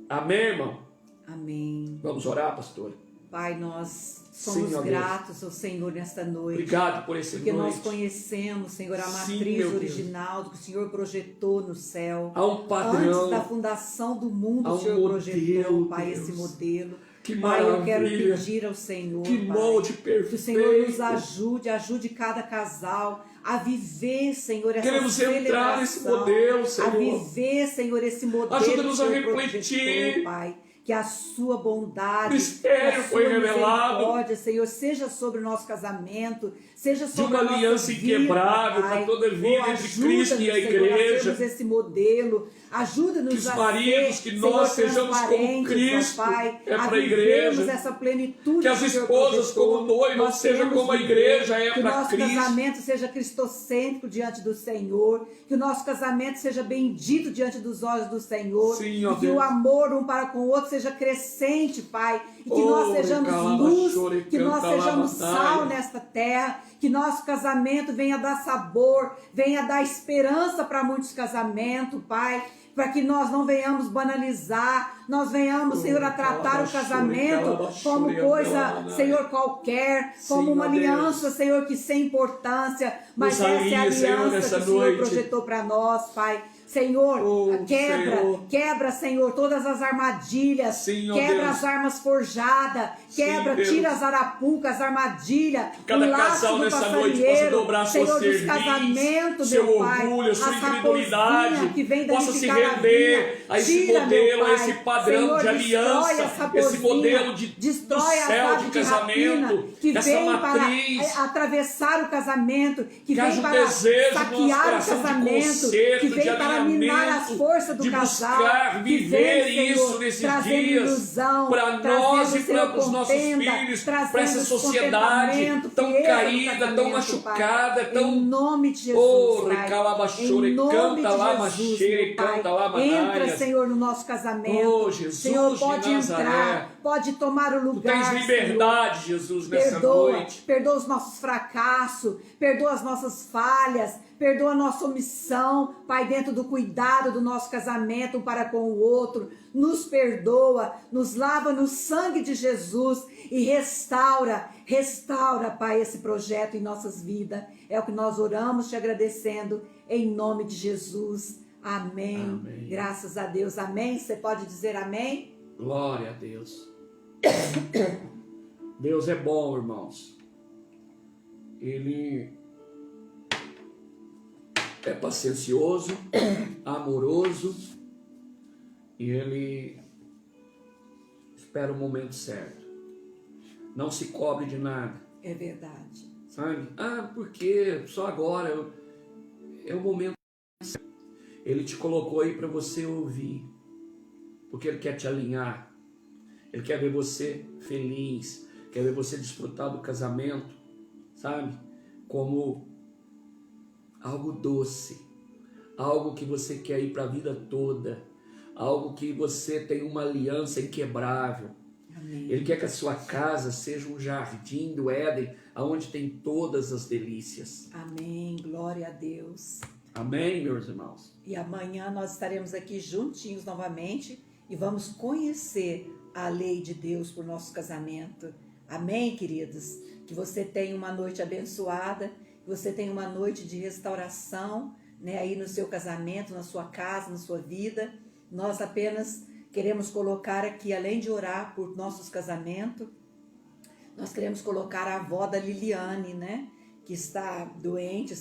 S2: Amém, irmão?
S1: Amém.
S2: Vamos orar, pastor?
S1: Pai, nós somos gratos ao Senhor nesta noite.
S2: Obrigado por esse
S1: porque
S2: noite.
S1: Nós conhecemos, Senhor, a matriz original que o Senhor projetou no céu.
S2: Há um padrão.
S1: Antes da fundação do mundo, o Senhor projetou, Pai,
S2: Deus.
S1: Esse modelo.
S2: Que
S1: Pai,
S2: maravilha.
S1: Eu quero pedir ao Senhor,
S2: que molde
S1: Pai,
S2: perfeito.
S1: que o Senhor nos ajude cada casal a viver, Senhor, essa
S2: Queremos entrar nesse modelo, Senhor.
S1: A viver, Senhor, esse modelo.
S2: Ajuda-nos a
S1: refletir, Pai. Que a sua bondade,
S2: mistério foi revelado,
S1: Senhor, seja sobre o nosso casamento, seja sobre
S2: de uma aliança inquebrável para toda a vida entre Cristo e a igreja.
S1: Senhor, esse modelo, ajuda-nos
S2: a maridos, que nós sejamos como Cristo,
S1: Pai,
S2: para a igreja,
S1: essa plenitude
S2: que as esposas como noivas sejam como a igreja é para Cristo.
S1: Que o nosso casamento seja cristocêntrico diante do Senhor, que o nosso casamento seja bendito diante dos olhos do Senhor,
S2: sim,
S1: e que o amor um para com o outro seja crescente, Pai, e que nós sejamos luz, que nós sejamos sal nesta terra, que nosso casamento venha dar sabor, venha dar esperança para muitos casamentos, Pai, para que nós não venhamos banalizar, nós venhamos, Senhor, a tratar o casamento como coisa, Senhor, qualquer, como uma aliança, Senhor, que sem importância, mas essa é a aliança que o Senhor projetou para nós, Pai. Senhor, quebra, Senhor, todas as armadilhas, quebra as armas forjadas, tira as arapucas, as armadilhas,
S2: cada casal nessa noite possa dobrar sua cerviz, seu orgulho, sua incredulidade, possa se render a esse modelo, a esse padrão de aliança, esse modelo do céu de casamento, essa matriz,
S1: para atravessar o casamento, que vem para
S2: saquear o casamento, que vem para minar as forças do casal, buscar viver isso nesses dias, para nós e para os nossos filhos, para essa sociedade tão caída, tão machucada, tão...
S1: Em nome de Jesus, Pai.
S2: Em nome de Jesus, Pai.
S1: Entra, Senhor, no nosso casamento.
S2: Jesus,
S1: Senhor, pode entrar, pode tomar o lugar.
S2: Tu tens liberdade,
S1: Senhor.
S2: Jesus, nessa noite.
S1: Perdoa os nossos fracassos, perdoa as nossas falhas, perdoa a nossa omissão, Pai, dentro do cuidado do nosso casamento um para com o outro. Nos perdoa, nos lava no sangue de Jesus e restaura, Pai, esse projeto em nossas vidas. É o que nós oramos te agradecendo em nome de Jesus. Amém.
S2: Amém.
S1: Graças a Deus. Amém. Você pode dizer amém?
S2: Glória a Deus. Deus é bom, irmãos. Ele é paciencioso, amoroso, e Ele espera o momento certo. Não se cobre de nada.
S1: É verdade.
S2: Sabe? Por quê? Só agora. É o momento certo. Ele te colocou aí para você ouvir. Porque Ele quer te alinhar. Ele quer ver você feliz. Quer ver você desfrutar do casamento. Sabe? Como algo doce. Algo que você quer ir para a vida toda. Algo que você tem uma aliança inquebrável.
S1: Amém.
S2: Ele quer que a sua casa seja um jardim do Éden, onde tem todas as delícias.
S1: Amém. Glória a Deus.
S2: Amém, meus irmãos?
S1: E amanhã nós estaremos aqui juntinhos novamente e vamos conhecer a lei de Deus para o nosso casamento. Amém, queridos? Que você tenha uma noite abençoada, que você tenha uma noite de restauração, né, aí no seu casamento, na sua casa, na sua vida. Nós apenas queremos colocar aqui, além de orar por nossos casamentos, nós queremos colocar a avó da Liliane, né, que está doente,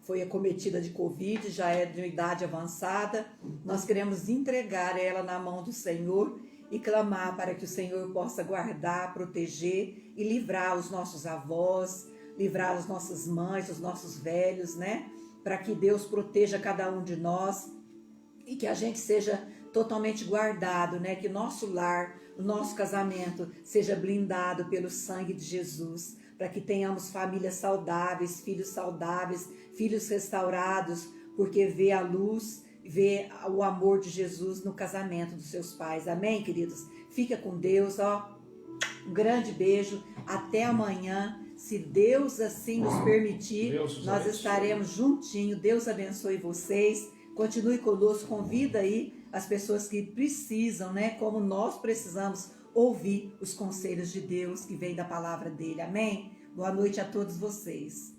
S1: foi acometida de Covid, já é de idade avançada. Nós queremos entregar ela na mão do Senhor e clamar para que o Senhor possa guardar, proteger e livrar os nossos avós, livrar as nossas mães, os nossos velhos, né, para que Deus proteja cada um de nós e que a gente seja totalmente guardado, né? Que nosso lar, o nosso casamento seja blindado pelo sangue de Jesus, para que tenhamos famílias saudáveis, filhos restaurados, porque vê a luz, vê o amor de Jesus no casamento dos seus pais. Amém, queridos? Fica com Deus, ó. Um grande beijo. Até amanhã. Se Deus assim nos permitir, nós estaremos juntinhos. Deus abençoe vocês. Continue conosco, convida aí as pessoas que precisam, né? Como nós precisamos ouvir os conselhos de Deus que vem da palavra dele. Amém? Boa noite a todos vocês.